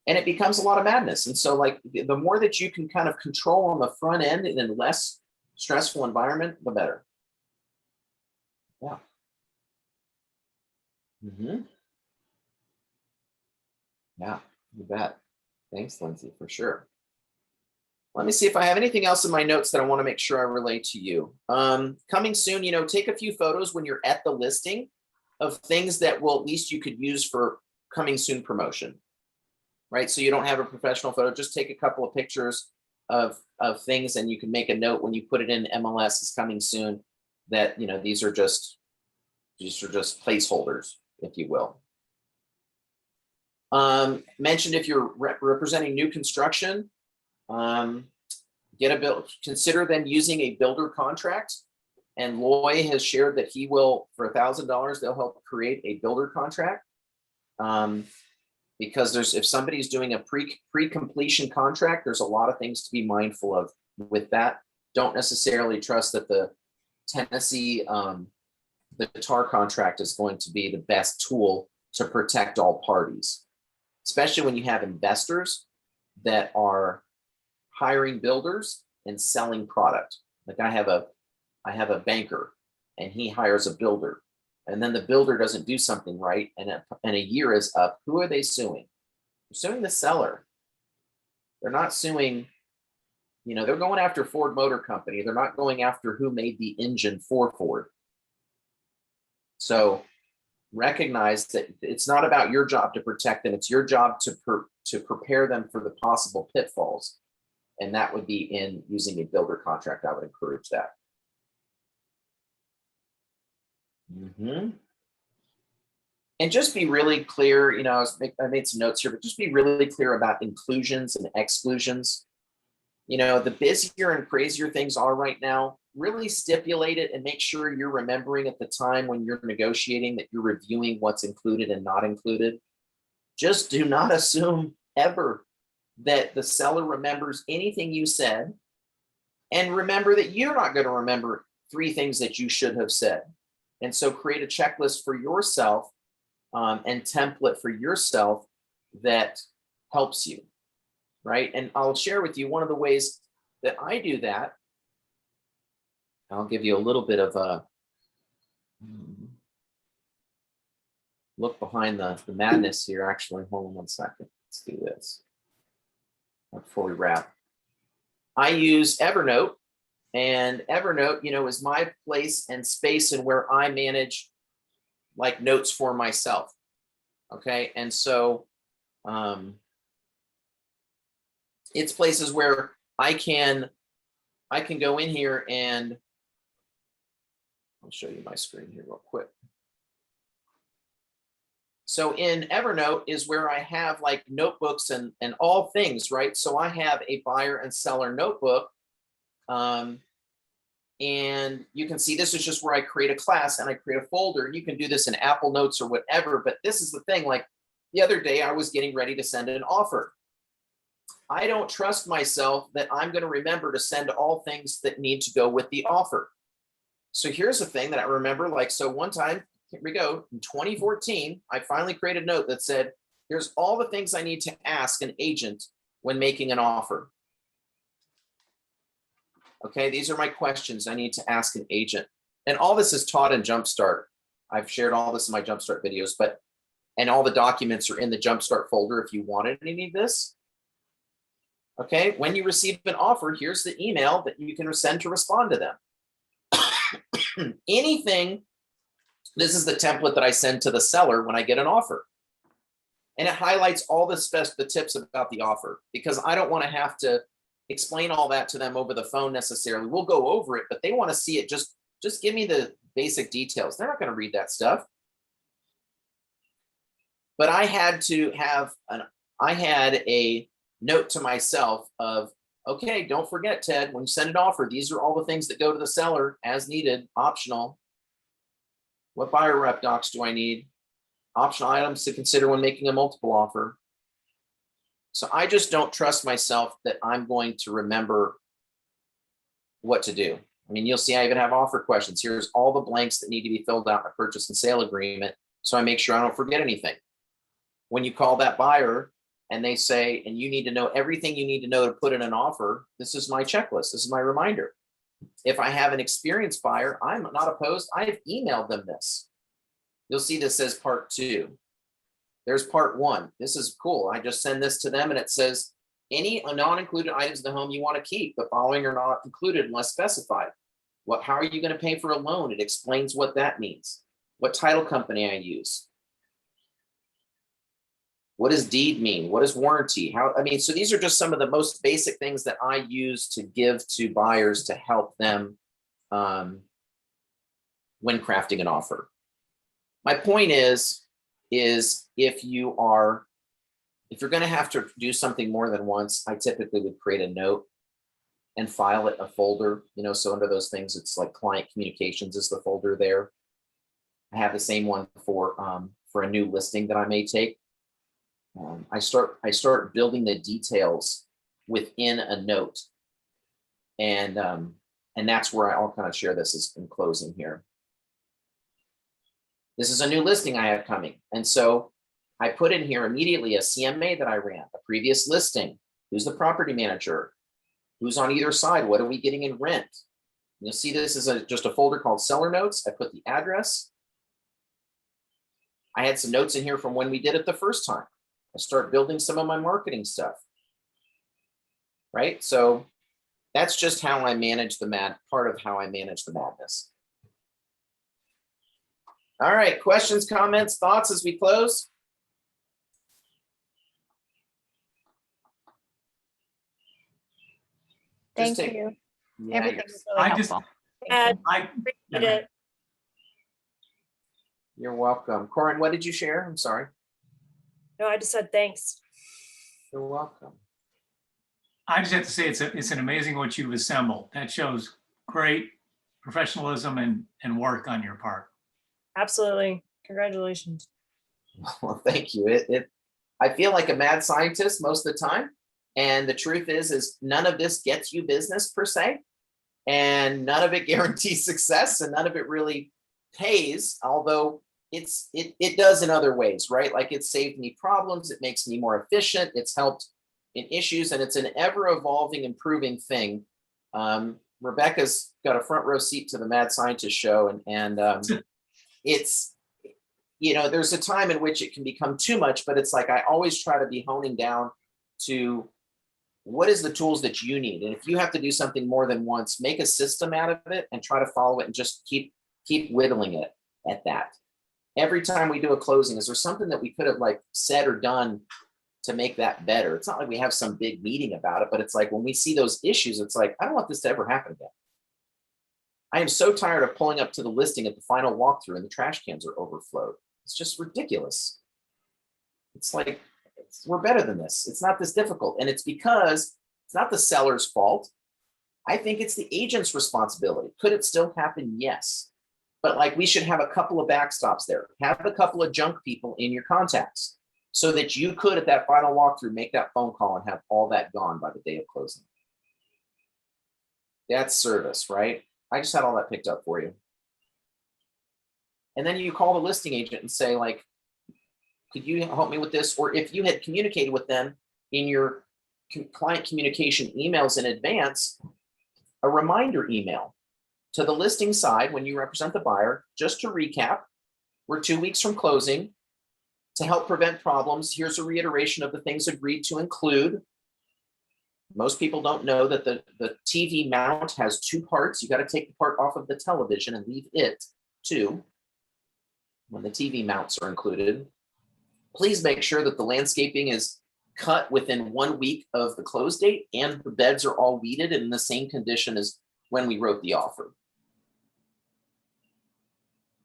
A: And it becomes a lot of madness. And so like the more that you can kind of control on the front end in a less stressful environment, the better. Mhm. Yeah, you bet. Thanks, Lindsay, for sure. Let me see if I have anything else in my notes that I want to make sure I relay to you. Coming soon, take a few photos when you're at the listing of things that will at least you could use for coming soon promotion, right? So you don't have a professional photo, just take a couple of pictures of things, and you can make a note when you put it in MLS is coming soon that, these are just placeholders, if you will. Mentioned if you're representing new construction, consider then using a builder contract. And Loy has shared that he will, for $1,000, they'll help create a builder contract. Because if somebody's doing a pre-completion contract, there's a lot of things to be mindful of with that. Don't necessarily trust that the Tennessee, the TAR contract is going to be the best tool to protect all parties, especially when you have investors that are hiring builders and selling product. Like I have a banker and he hires a builder, and then the builder doesn't do something right, and a year is up. Who are they suing? They're suing the seller. They're not suing, they're going after Ford Motor Company. They're not going after who made the engine for Ford. So recognize that it's not about your job to protect them. It's your job to prepare them for the possible pitfalls. And that would be in using a builder contract. I would encourage that. And just be really clear, I made some notes here, but just be really clear about inclusions and exclusions. The busier and crazier things are right now, really stipulate it and make sure you're remembering at the time when you're negotiating that you're reviewing what's included and not included. Just do not assume ever that the seller remembers anything you said, and remember that you're not going to remember 3 things that you should have said. And so create a checklist for yourself and template for yourself that helps you, right? And I'll share with you one of the ways that I do that. I'll give you a little bit of a look behind the madness here. Actually, hold on one second. Let's do this before we wrap. I use Evernote, and Evernote, is my place and space and where I manage like notes for myself. Okay. And so it's places where I can go in here, and I'll show you my screen here real quick. So in Evernote is where I have like notebooks and all things, right? So I have a buyer and seller notebook. And you can see this is just where I create a class and I create a folder. And you can do this in Apple Notes or whatever, but this is the thing. Like the other day, I was getting ready to send an offer. I don't trust myself that I'm going to remember to send all things that need to go with the offer. So here's the thing that I remember. So one time, here we go, in 2014, I finally created a note that said, here's all the things I need to ask an agent when making an offer. Okay, these are my questions I need to ask an agent. And all this is taught in Jumpstart. I've shared all this in my Jumpstart videos, and all the documents are in the Jumpstart folder if you wanted any of this. Okay, when you receive an offer, here's the email that you can send to respond to them. Anything, this is the template that I send to the seller when I get an offer. And it highlights all the tips about the offer, because I don't want to have to explain all that to them over the phone necessarily. We'll go over it, but they want to see it. Just give me the basic details. They're not going to read that stuff. But I had a note to myself of, okay, don't forget, Ted, when you send an offer, these are all the things that go to the seller as needed, optional. What buyer rep docs do I need? Optional items to consider when making a multiple offer. So I just don't trust myself that I'm going to remember what to do. I mean, you'll see I even have offer questions. Here's all the blanks that need to be filled out in a purchase and sale agreement, so I make sure I don't forget anything. When you call that buyer and they say, and you need to know everything you need to know to put in an offer, this is my checklist. This is my reminder. If I have an experienced buyer, I'm not opposed. I've emailed them this. you'll see this says part 2. There's part 1. This is cool. I just send this to them and it says, any non-included items in the home you want to keep, the following are not included unless specified. How are you going to pay for a loan? It explains what that means. What title company I use. What does deed mean? What is warranty? So these are just some of the most basic things that I use to give to buyers to help them when crafting an offer. My point is if you're going to have to do something more than once, I typically would create a note and file it in a folder, so under those things, it's like client communications is the folder there. I have the same one for a new listing that I may take. I start building the details within a note, and that's where I'll kind of share this as in closing here. This is a new listing I have coming, and so I put in here immediately a CMA that I ran, a previous listing, who's the property manager, who's on either side, what are we getting in rent. You'll see this is just a folder called seller notes. I put the address. I had some notes in here from when we did it the first time. I start building some of my marketing stuff, right? So that's just how I manage part of how I manage the madness. All right, questions, comments, thoughts as we close?
G: Thank
A: take-
G: you.
A: Yeah,
G: Everything was really
E: I just-
G: helpful. Thank you.
E: I,
I: Appreciate it.
A: you're welcome. Corin, what did you share? I'm sorry.
I: No, I just said thanks.
A: You're welcome.
E: I just have to say, it's an amazing what you've assembled. That shows great professionalism and work on your part.
I: Absolutely. Congratulations.
A: Well, thank you. I feel like a mad scientist most of the time. And the truth is none of this gets you business per se. And none of it guarantees success, and none of it really pays, although it does in other ways, right? Like it's saved me problems, it makes me more efficient, it's helped in issues, and it's an ever evolving, improving thing. Rebecca's got a front row seat to the Mad Scientist show, and it's, there's a time in which it can become too much, but it's like I always try to be honing down to what is the tools that you need. And if you have to do something more than once, make a system out of it and try to follow it and just keep whittling it at that. Every time we do a closing, is there something that we could have like said or done to make that better? It's not like we have some big meeting about it, but it's like when we see those issues, it's like, I don't want this to ever happen again. I am so tired of pulling up to the listing at the final walkthrough and the trash cans are overflowed. It's just ridiculous. It's like, we're better than this. It's not this difficult. And it's because it's not the seller's fault. I think it's the agent's responsibility. Could it still happen? Yes. But like we should have a couple of backstops there. Have a couple of junk people in your contacts so that you could, at that final walkthrough, make that phone call and have all that gone by the day of closing. That's service, right? I just had all that picked up for you. And then you call the listing agent and say, like, could you help me with this? Or if you had communicated with them in your client communication emails in advance, a reminder email to the listing side when you represent the buyer, just to recap, we're 2 weeks from closing. To help prevent problems, here's a reiteration of the things agreed to include. Most people don't know that the TV mount has 2 parts. You got to take the part off of the television and leave it too when the TV mounts are included. Please make sure that the landscaping is cut within 1 week of the close date and the beds are all weeded and in the same condition as when we wrote the offer.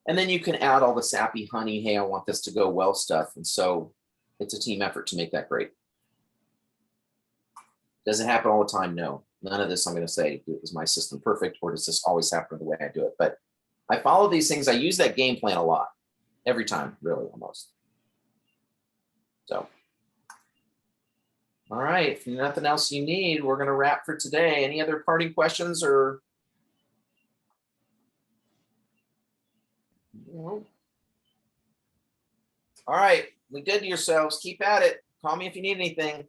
A: And then you can add all the sappy honey, hey, I want this to go well stuff. And so it's a team effort to make that great. Does it happen all the time? No. None of this I'm going to say, is my system perfect or does this always happen the way I do it? But I follow these things. I use that game plan a lot, every time, really, almost. So, all right, if nothing else you need, we're going to wrap for today. Any other parting questions or? No. All right, we good to yourselves. Keep at it. Call me if you need anything.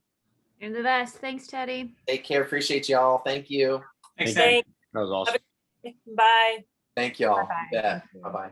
D: You're the best. Thanks, Teddy.
A: Take care. Appreciate y'all. Thank you.
E: Thanks,
H: Thank
E: Ed.
H: That was awesome.
I: Bye.
A: Thank y'all.
G: Bye-bye.
A: You bet.
G: Thank you.
A: Bye-bye.